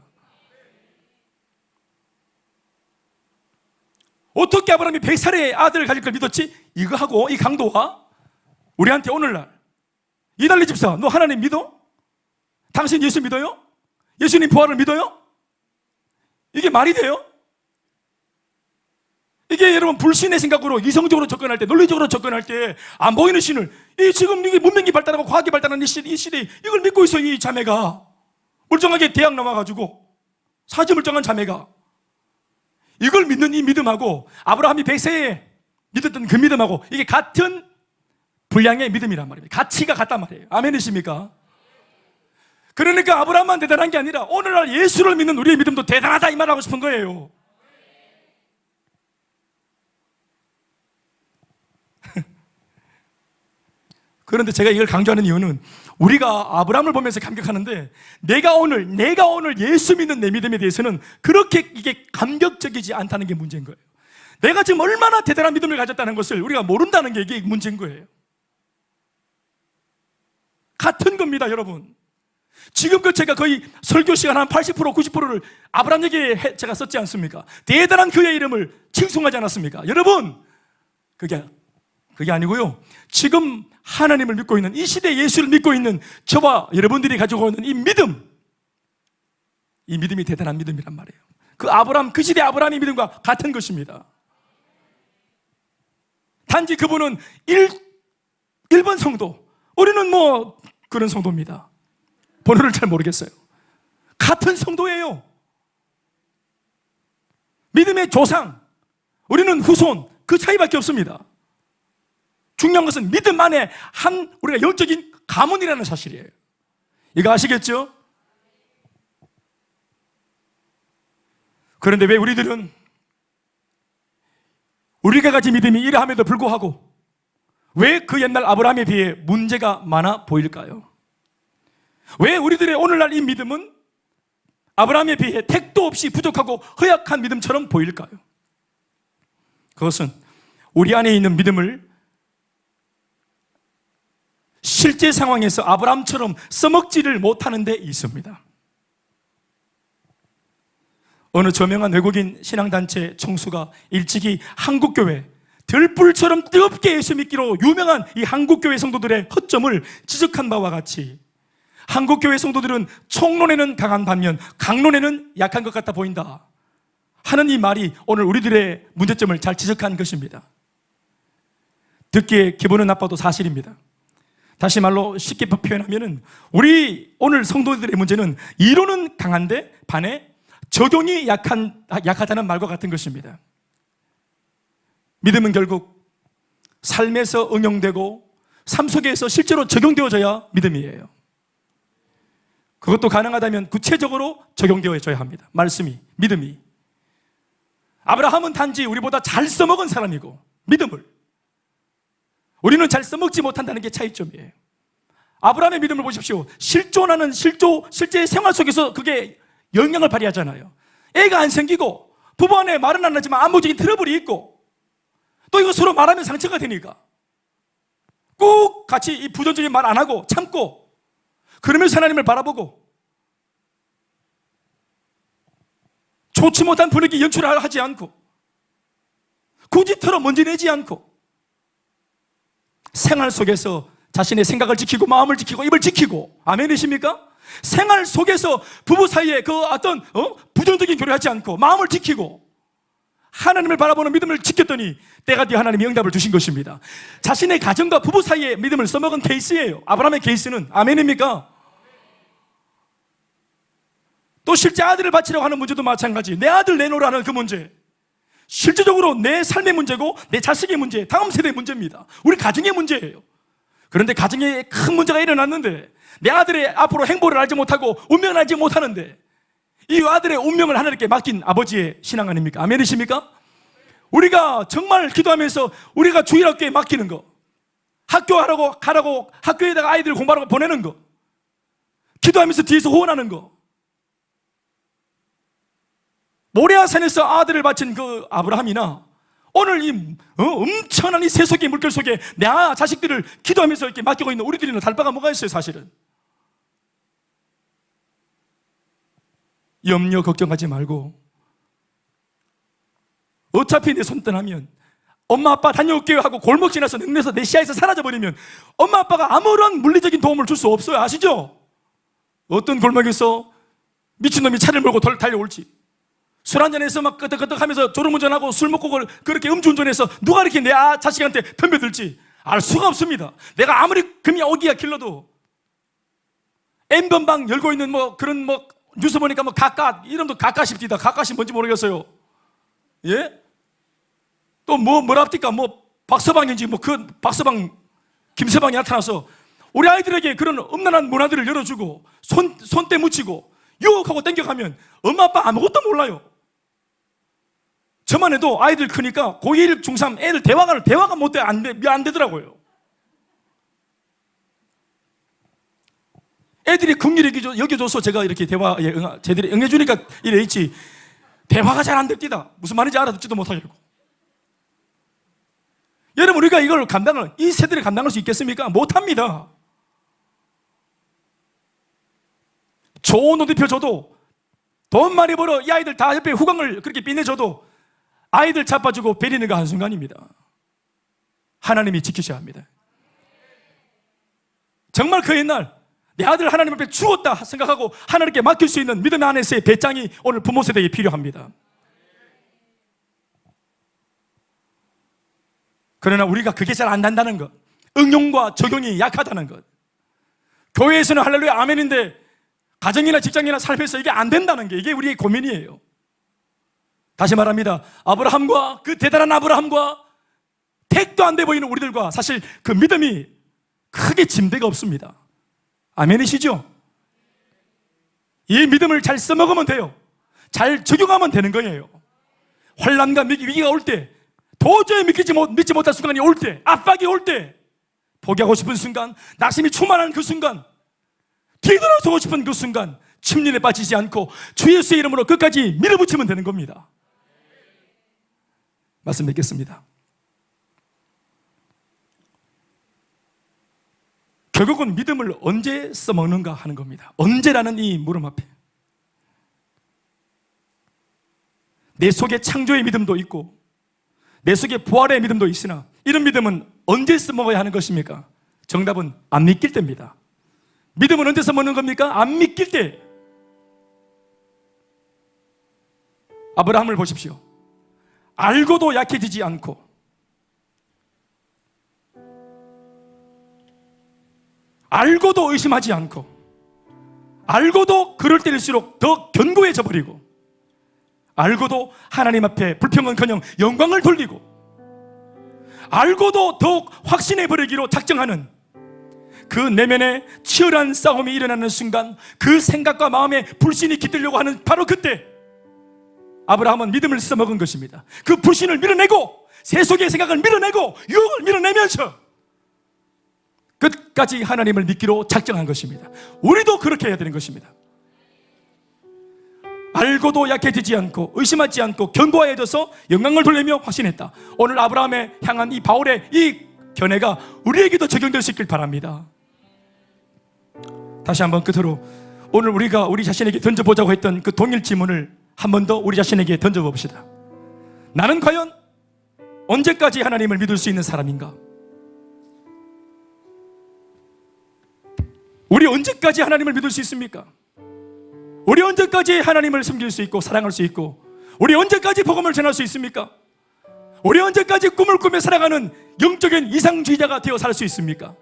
어떻게 아브라함이 100살의 아들을 가질 걸 믿었지? 이거 하고 이 강도가 우리한테 오늘날 이달리 집사, 너 하나님 믿어? 당신 예수 믿어요? 예수님 부활을 믿어요? 이게 말이 돼요? 이게 여러분 불신의 생각으로 이성적으로 접근할 때, 논리적으로 접근할 때 안 보이는 신을, 이 지금 이게 문명이 발달하고 과학이 발달하는 이 시대에 이걸 믿고 있어. 이 자매가 멀쩡하게 대학 나와가지고 사지멀쩡한 자매가 이걸 믿는 이 믿음하고 아브라함이 100세에 믿었던 그 믿음하고 이게 같은 분량의 믿음이란 말입니다. 가치가 같단 말이에요. 아멘이십니까? 그러니까 아브라함만 대단한 게 아니라 오늘날 예수를 믿는 우리의 믿음도 대단하다 이 말을 하고 싶은 거예요. 그런데 제가 이걸 강조하는 이유는 우리가 아브라함을 보면서 감격하는데 내가 오늘 예수 믿는 내 믿음에 대해서는 그렇게 이게 감격적이지 않다는 게 문제인 거예요. 내가 지금 얼마나 대단한 믿음을 가졌다는 것을 우리가 모른다는 게 이게 문제인 거예요. 같은 겁니다, 여러분. 지금껏 제가 거의 설교 시간 한 80%, 90%를 아브라함 얘기에 제가 썼지 않습니까? 대단한 그의 이름을 칭송하지 않았습니까? 여러분, 그게 아니고요. 지금 하나님을 믿고 있는, 이 시대에 예수를 믿고 있는 저와 여러분들이 가지고 있는 이 믿음, 이 믿음이 대단한 믿음이란 말이에요. 그 시대 아브라함의 믿음과 같은 것입니다. 단지 그분은 1번 성도, 우리는 뭐 그런 성도입니다. 번호를 잘 모르겠어요. 같은 성도예요. 믿음의 조상, 우리는 후손, 그 차이밖에 없습니다. 중요한 것은 믿음 안에 우리가 영적인 가문이라는 사실이에요. 이거 아시겠죠? 그런데 왜 우리들은 우리가 가진 믿음이 이러함에도 불구하고 왜 그 옛날 아브라함에 비해 문제가 많아 보일까요? 왜 우리들의 오늘날 이 믿음은 아브라함에 비해 택도 없이 부족하고 허약한 믿음처럼 보일까요? 그것은 우리 안에 있는 믿음을 실제 상황에서 아브라함처럼 써먹지를 못하는 데 있습니다. 어느 저명한 외국인 신앙단체 총수가 일찍이 한국교회, 들불처럼 뜨겁게 예수 믿기로 유명한 이 한국교회 성도들의 허점을 지적한 바와 같이 한국교회 성도들은 총론에는 강한 반면 강론에는 약한 것 같아 보인다 하는 이 말이 오늘 우리들의 문제점을 잘 지적한 것입니다. 듣기에 기분은 나빠도 사실입니다. 다시 말로 쉽게 표현하면 우리 오늘 성도들의 문제는 이론은 강한데 반해 적용이 약하다는 말과 같은 것입니다. 믿음은 결국 삶에서 응용되고 삶 속에서 실제로 적용되어져야 믿음이에요. 그것도 가능하다면 구체적으로 적용되어져야 합니다. 말씀이, 믿음이. 아브라함은 단지 우리보다 잘 써먹은 사람이고 믿음을, 우리는 잘 써먹지 못한다는 게 차이점이에요. 아브라함의 믿음을 보십시오. 실존하는 실제 생활 속에서 그게 영향을 발휘하잖아요. 애가 안 생기고 부부 안에 말은 안 하지만 안목적인 트러블이 있고 또 이거 서로 말하면 상처가 되니까 꼭 같이 이 부정적인 말 안 하고 참고 그러면서 하나님을 바라보고 좋지 못한 분위기 연출을 하지 않고 굳이 털어 먼지 내지 않고 생활 속에서 자신의 생각을 지키고 마음을 지키고 입을 지키고, 아멘이십니까? 생활 속에서 부부 사이에 그 어떤 부정적인 교류하지 않고 마음을 지키고 하나님을 바라보는 믿음을 지켰더니 때가 뒤에 하나님이 응답을 주신 것입니다. 자신의 가정과 부부 사이에 믿음을 써먹은 케이스예요. 아브라함의 케이스는. 아멘입니까? 또 실제 아들을 바치려고 하는 문제도 마찬가지. 내 아들 내놓으라는 그 문제, 실질적으로 내 삶의 문제고 내 자식의 문제, 다음 세대의 문제입니다. 우리 가정의 문제예요. 그런데 가정에 큰 문제가 일어났는데 내 아들의 앞으로 행보를 알지 못하고 운명을 알지 못하는데 이 아들의 운명을 하나님께 맡긴 아버지의 신앙 아닙니까? 아멘이십니까? 우리가 정말 기도하면서 우리가 주일학교에 맡기는 거, 가라고 학교에다가 아이들 공부하라고 보내는 거, 기도하면서 뒤에서 호언하는 거, 모레아산에서 아들을 바친 그 아브라함이나 오늘 이 엄청난 이 세속의 물결 속에 내 자식들을 기도하면서 이렇게 맡기고 있는 우리들이는 달 바가 뭐가 있어요? 사실은 염려 걱정하지 말고 어차피 내 손 떠나면 엄마 아빠 다녀올게요 하고 골목 지나서 능내서 내 시야에서 사라져버리면 엄마 아빠가 아무런 물리적인 도움을 줄 수 없어요. 아시죠? 어떤 골목에서 미친놈이 차를 몰고 달려올지, 술 한잔해서 막 끄덕끄덕 하면서 졸음운전하고 술 먹고 그렇게 음주운전해서 누가 이렇게 내 자식한테 덤벼들지 알 수가 없습니다. 내가 아무리 금이 어기야 길러도 N번방 열고 있는 그런 뉴스 보니까 가까, 이름도 가까십디다. 가까시 뭔지 모르겠어요. 예? 또 뭐랍니까? 박서방인지 그 박서방, 김서방이 나타나서 우리 아이들에게 그런 음란한 문화들을 열어주고 손때 묻히고 유혹하고 땡겨가면 엄마 아빠 아무것도 몰라요. 저만 해도 아이들 크니까 고1, 중3 애들 대화가 안 되더라고요. 애들이 긍휼히 여겨줘서 제가 이렇게 대화에 제대로 응해주니까 이래 있지, 대화가 잘 안 됩니다. 무슨 말인지 알아듣지도 못하겠고. 여러분, 우리가 이 세대를 감당할 수 있겠습니까? 못합니다. 좋은 옷 입혀줘도, 돈 많이 벌어 이 아이들 다 옆에 후광을 그렇게 빛내줘도 아이들 자빠지고 베리는 거 한순간입니다. 하나님이 지키셔야 합니다. 정말 그 옛날 내 아들 하나님 앞에 죽었다 생각하고 하나님께 맡길 수 있는 믿음의 안에서의 배짱이 오늘 부모 세대에 필요합니다. 그러나 우리가 그게 잘 안 된다는 것, 응용과 적용이 약하다는 것, 교회에서는 할렐루야 아멘인데 가정이나 직장이나 삶에서 이게 안 된다는 게 이게 우리의 고민이에요. 다시 말합니다. 아브라함과 그 대단한 아브라함과 택도 안 돼 보이는 우리들과 사실 그 믿음이 크게 짐대가 없습니다. 아멘이시죠? 이 믿음을 잘 써먹으면 돼요. 잘 적용하면 되는 거예요. 환난과 위기가 올 때, 도저히 믿지 못할 순간이 올 때, 압박이 올 때, 포기하고 싶은 순간, 낙심이 충만한 그 순간, 뒤돌아서고 싶은 그 순간 침륜에 빠지지 않고 주 예수의 이름으로 끝까지 밀어붙이면 되는 겁니다. 말씀 맺겠습니다. 결국은 믿음을 언제 써먹는가 하는 겁니다. 언제라는 이 물음 앞에 내 속에 창조의 믿음도 있고 내 속에 부활의 믿음도 있으나 이런 믿음은 언제 써먹어야 하는 것입니까? 정답은 안 믿길 때입니다. 믿음은 언제 써먹는 겁니까? 안 믿길 때. 아브라함을 보십시오. 알고도 약해지지 않고 알고도 의심하지 않고 알고도 그럴 때일수록 더 견고해져 버리고 알고도 하나님 앞에 불평은커녕 영광을 돌리고 알고도 더욱 확신해 버리기로 작정하는 그 내면에 치열한 싸움이 일어나는 순간 그 생각과 마음에 불신이 깃들려고 하는 바로 그때 아브라함은 믿음을 써먹은 것입니다. 그 불신을 밀어내고 세속의 생각을 밀어내고 유혹을 밀어내면서 끝까지 하나님을 믿기로 작정한 것입니다. 우리도 그렇게 해야 되는 것입니다. 알고도 약해지지 않고 의심하지 않고 견고해져서 영광을 돌리며 확신했다. 오늘 아브라함에 향한 이 바울의 이 견해가 우리에게도 적용될 수 있길 바랍니다. 다시 한번 끝으로 오늘 우리가 우리 자신에게 던져보자고 했던 그 동일 질문을 한 번 더 우리 자신에게 던져봅시다. 나는 과연 언제까지 하나님을 믿을 수 있는 사람인가? 우리 언제까지 하나님을 믿을 수 있습니까? 우리 언제까지 하나님을 섬길 수 있고 사랑할 수 있고 우리 언제까지 복음을 전할 수 있습니까? 우리 언제까지 꿈을 꾸며 살아가는 영적인 이상주의자가 되어 살 수 있습니까?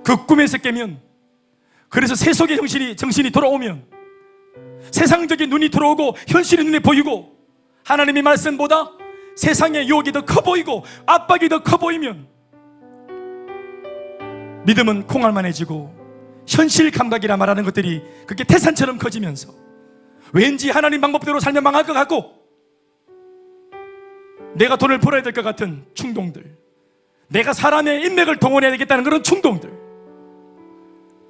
그 꿈에서 깨면, 그래서 세속의 정신이 돌아오면, 세상적인 눈이 들어오고 현실의 눈에 보이고 하나님의 말씀보다 세상의 유혹이 더 커 보이고 압박이 더 커 보이면 믿음은 콩알만해지고 현실 감각이라 말하는 것들이 그렇게 태산처럼 커지면서 왠지 하나님 방법대로 살면 망할 것 같고 내가 돈을 벌어야 될 것 같은 충동들, 내가 사람의 인맥을 동원해야 되겠다는 그런 충동들,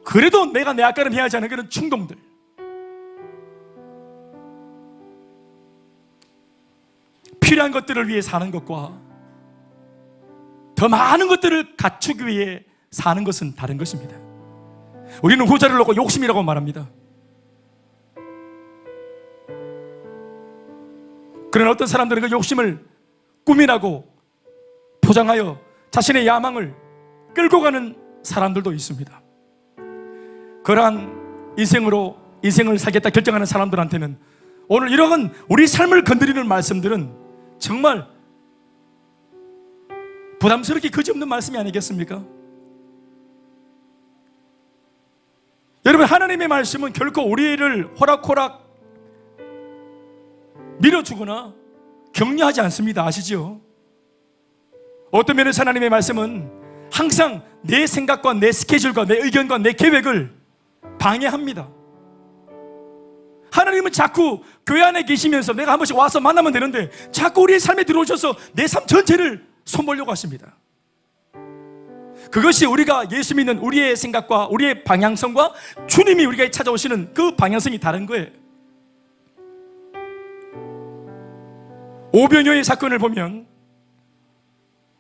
그래도 내가 내 아까는 해야 하는 그런 충동들, 필요한 것들을 위해 사는 것과 더 많은 것들을 갖추기 위해 사는 것은 다른 것입니다. 우리는 후자를 놓고 욕심이라고 말합니다. 그러나 어떤 사람들은 그 욕심을 꿈이라고 포장하여 자신의 야망을 끌고 가는 사람들도 있습니다. 그러한 인생을 살겠다 결정하는 사람들한테는 오늘 이러한 우리 삶을 건드리는 말씀들은 정말 부담스럽게 그지없는 말씀이 아니겠습니까? 여러분, 하나님의 말씀은 결코 우리를 호락호락 밀어주거나 격려하지 않습니다. 아시죠? 어떤 면에서 하나님의 말씀은 항상 내 생각과 내 스케줄과 내 의견과 내 계획을 방해합니다. 하나님은 자꾸 교회 안에 계시면서 내가 한 번씩 와서 만나면 되는데 자꾸 우리의 삶에 들어오셔서 내 삶 전체를 손보려고 하십니다. 그것이 우리가 예수 믿는 우리의 생각과 우리의 방향성과 주님이 우리가 찾아오시는 그 방향성이 다른 거예요. 오병이어의 사건을 보면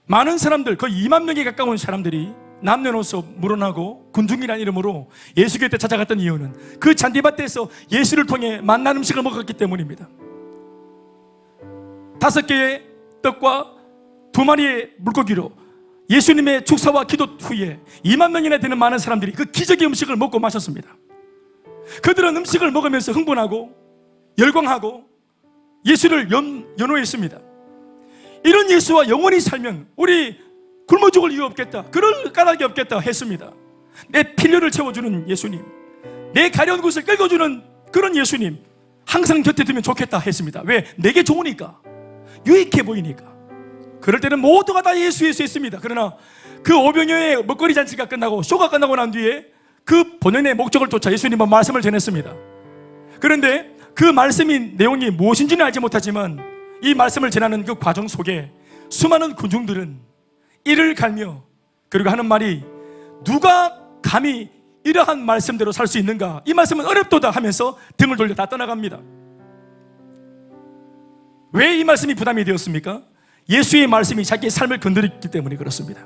많은 사람들, 거의 2만 명에 가까운 사람들이 남녀노소 물어나고 군중이라는 이름으로 예수 곁에 찾아갔던 이유는 그 잔디밭에서 예수를 통해 만난 음식을 먹었기 때문입니다. 5개의 떡과 두 마리의 물고기로 예수님의 축사와 기도 후에 2만 명이나 되는 많은 사람들이 그 기적의 음식을 먹고 마셨습니다. 그들은 음식을 먹으면서 흥분하고 열광하고 예수를 연호했습니다. 이런 예수와 영원히 살면 우리 굶어 죽을 이유 없겠다, 그럴 까닭이 없겠다 했습니다. 내 필요를 채워주는 예수님, 내 가려운 곳을 끌어주는 그런 예수님 항상 곁에 두면 좋겠다 했습니다. 왜? 내게 좋으니까, 유익해 보이니까. 그럴 때는 모두가 다 예수 했습니다. 그러나 그 오병이어의 먹거리 잔치가 끝나고 쇼가 끝나고 난 뒤에 그 본연의 목적을 쫓아 예수님은 말씀을 전했습니다. 그런데 그 말씀이 내용이 무엇인지는 알지 못하지만 이 말씀을 전하는 그 과정 속에 수많은 군중들은 이를 갈며 그리고 하는 말이, 누가 감히 이러한 말씀대로 살 수 있는가, 이 말씀은 어렵도다 하면서 등을 돌려 다 떠나갑니다. 왜 이 말씀이 부담이 되었습니까? 예수의 말씀이 자기의 삶을 건드렸기 때문에 그렇습니다.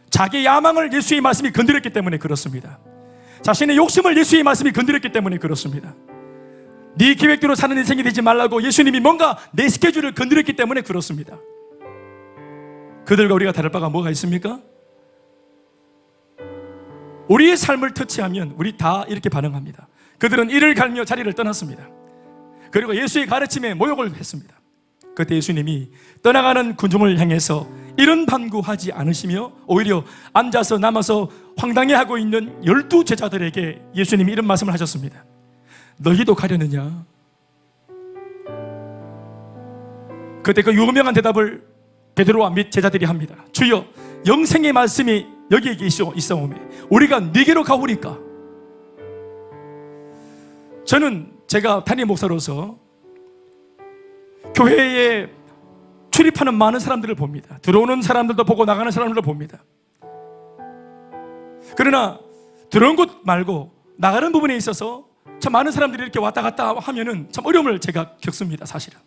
자기의 야망을 예수의 말씀이 건드렸기 때문에 그렇습니다. 자신의 욕심을 예수의 말씀이 건드렸기 때문에 그렇습니다. 네 계획대로 사는 인생이 되지 말라고 예수님이 뭔가 내 스케줄을 건드렸기 때문에 그렇습니다. 그들과 우리가 다를 바가 뭐가 있습니까? 우리의 삶을 터치하면 우리 다 이렇게 반응합니다. 그들은 이를 갈며 자리를 떠났습니다. 그리고 예수의 가르침에 모욕을 했습니다. 그때 예수님이 떠나가는 군중을 향해서 이런 반구하지 않으시며 오히려 앉아서 남아서 황당해하고 있는 12 제자들에게 예수님이 이런 말씀을 하셨습니다. 너희도 가려느냐? 그때 그 유명한 대답을 베드로와 및 제자들이 합니다. 주여, 영생의 말씀이 여기에 있사오매 우리가 네게로 가오리까? 저는 제가 담임 목사로서 교회에 출입하는 많은 사람들을 봅니다. 들어오는 사람들도 보고 나가는 사람들도 봅니다. 그러나 들어온 곳 말고 나가는 부분에 있어서 참 많은 사람들이 이렇게 왔다 갔다 하면은 참 어려움을 제가 겪습니다. 사실은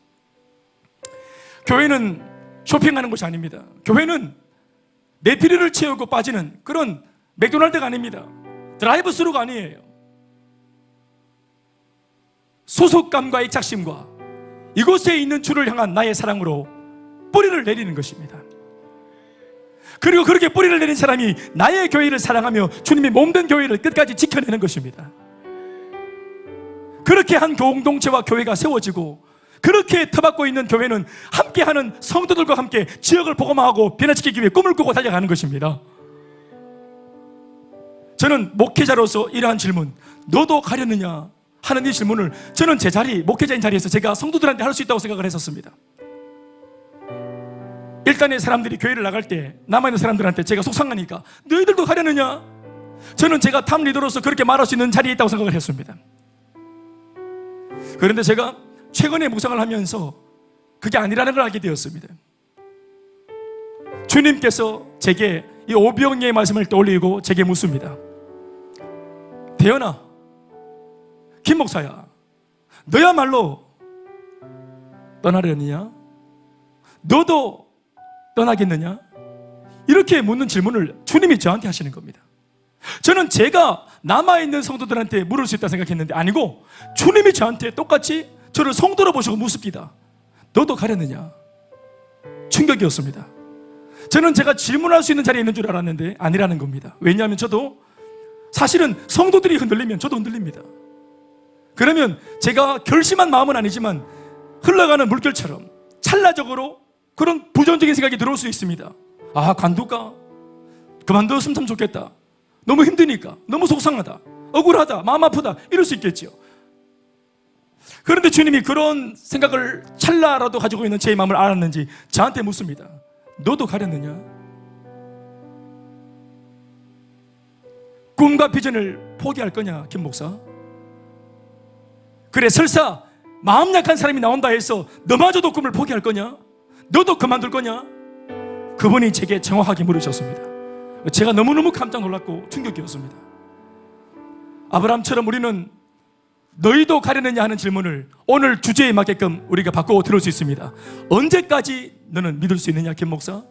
교회는 쇼핑하는 곳이 아닙니다. 교회는 내 필요를 채우고 빠지는 그런 맥도날드가 아닙니다. 드라이브 스루가 아니에요. 소속감과 애착심과 이곳에 있는 주를 향한 나의 사랑으로 뿌리를 내리는 것입니다. 그리고 그렇게 뿌리를 내린 사람이 나의 교회를 사랑하며 주님의 몸된 교회를 끝까지 지켜내는 것입니다. 그렇게 한 공동체와 교회가 세워지고 그렇게 터받고 있는 교회는 함께하는 성도들과 함께 지역을 복음화하고 변화시키기 위해 꿈을 꾸고 달려가는 것입니다. 저는 목회자로서 이러한 질문, 너도 가려느냐 하는 이 질문을 저는 제 자리, 목회자인 자리에서 제가 성도들한테 할 수 있다고 생각을 했었습니다. 일단의 사람들이 교회를 나갈 때 남아있는 사람들한테 제가 속상하니까 너희들도 가려느냐? 저는 제가 탑 리더로서 그렇게 말할 수 있는 자리에 있다고 생각을 했습니다. 그런데 제가 최근에 묵상을 하면서 그게 아니라는 걸 알게 되었습니다. 주님께서 제게 이 오병이어의 말씀을 떠올리고 제게 묻습니다. 대현아, 김 목사야, 너야말로 떠나려느냐? 너도 떠나겠느냐? 이렇게 묻는 질문을 주님이 저한테 하시는 겁니다. 저는 제가 남아있는 성도들한테 물을 수 있다 생각했는데 아니고 주님이 저한테 똑같이 저를 성도로 보시고 묻습니다. 너도 가려느냐? 충격이었습니다. 저는 제가 질문할 수 있는 자리에 있는 줄 알았는데 아니라는 겁니다. 왜냐하면 저도 사실은 성도들이 흔들리면 저도 흔들립니다. 그러면 제가 결심한 마음은 아니지만 흘러가는 물결처럼 찰나적으로 그런 부정적인 생각이 들어올 수 있습니다. 아, 관둘까? 그만뒀으면 참 좋겠다. 너무 힘드니까, 너무 속상하다, 억울하다, 마음 아프다, 이럴 수 있겠지요. 그런데 주님이 그런 생각을 찰나라도 가지고 있는 제 마음을 알았는지 저한테 묻습니다. 너도 가렸느냐? 꿈과 비전을 포기할 거냐, 김 목사? 그래, 설사 마음 약한 사람이 나온다 해서 너마저도 꿈을 포기할 거냐? 너도 그만둘 거냐? 그분이 제게 정확하게 물으셨습니다. 제가 너무너무 깜짝 놀랐고 충격이었습니다. 아브라함처럼 우리는 너희도 가려느냐 하는 질문을 오늘 주제에 맞게끔 우리가 바꾸어 들을 수 있습니다. 언제까지 너는 믿을 수 있느냐, 김 목사?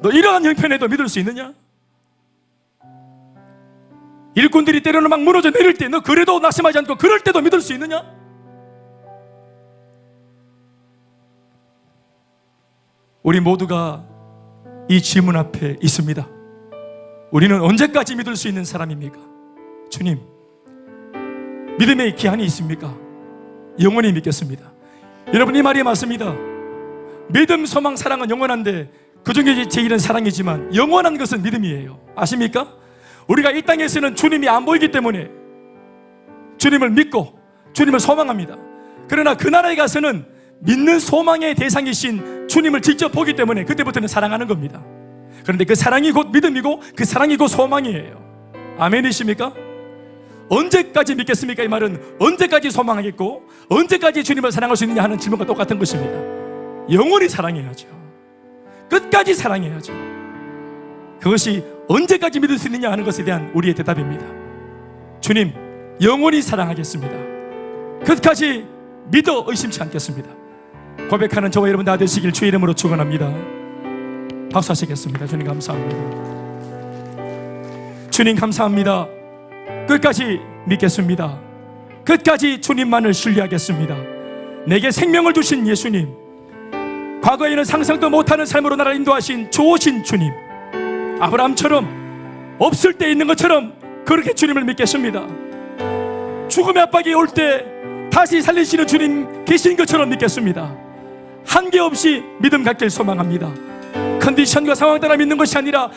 너 이러한 형편에도 믿을 수 있느냐? 일꾼들이 때로는 막 무너져 내릴 때 너 그래도 낙심하지 않고 그럴 때도 믿을 수 있느냐? 우리 모두가 이 질문 앞에 있습니다. 우리는 언제까지 믿을 수 있는 사람입니까? 주님, 믿음의 기한이 있습니까? 영원히 믿겠습니다. 여러분, 이 말이 맞습니다. 믿음, 소망, 사랑은 영원한데 그중에 제일은 사랑이지만 영원한 것은 믿음이에요. 아십니까? 우리가 이 땅에서는 주님이 안 보이기 때문에 주님을 믿고 주님을 소망합니다. 그러나 그 나라에 가서는 믿는 소망의 대상이신 주님을 직접 보기 때문에 그때부터는 사랑하는 겁니다. 그런데 그 사랑이 곧 믿음이고 그 사랑이 곧 소망이에요. 아멘이십니까? 언제까지 믿겠습니까? 이 말은 언제까지 소망하겠고 언제까지 주님을 사랑할 수 있느냐 하는 질문과 똑같은 것입니다. 영원히 사랑해야죠. 끝까지 사랑해야죠. 그것이 언제까지 믿을 수 있느냐 하는 것에 대한 우리의 대답입니다. 주님, 영원히 사랑하겠습니다. 끝까지 믿어 의심치 않겠습니다. 고백하는 저와 여러분 다 되시길 주의 이름으로 축원합니다. 박수하시겠습니다. 주님 감사합니다. 주님 감사합니다. 끝까지 믿겠습니다. 끝까지 주님만을 신뢰하겠습니다. 내게 생명을 주신 예수님, 과거에는 상상도 못하는 삶으로 나를 인도하신 좋으신 주님, 아브라함처럼 없을 때 있는 것처럼 그렇게 주님을 믿겠습니다. 죽음의 압박이 올 때 다시 살리시는 주님 계신 것처럼 믿겠습니다. 한계없이 믿음 갖길 소망합니다. 컨디션과 상황 따라 믿는 것이 아니라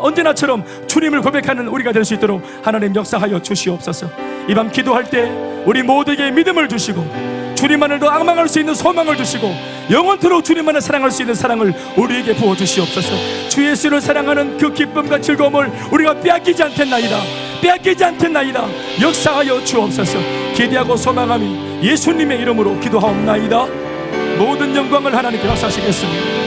언제나처럼 주님을 고백하는 우리가 될 수 있도록 하나님 역사하여 주시옵소서. 이 밤 기도할 때 우리 모두에게 믿음을 주시고 주님만을 더 앙망할 수 있는 소망을 주시고 영원토록 주님만을 사랑할 수 있는 사랑을 우리에게 부어주시옵소서. 주 예수를 사랑하는 그 기쁨과 즐거움을 우리가 빼앗기지 않겠나이다. 역사하여 주옵소서. 기대하고 소망함이 예수님의 이름으로 기도하옵나이다. 모든 영광을 하나님께 박사하시겠습니다.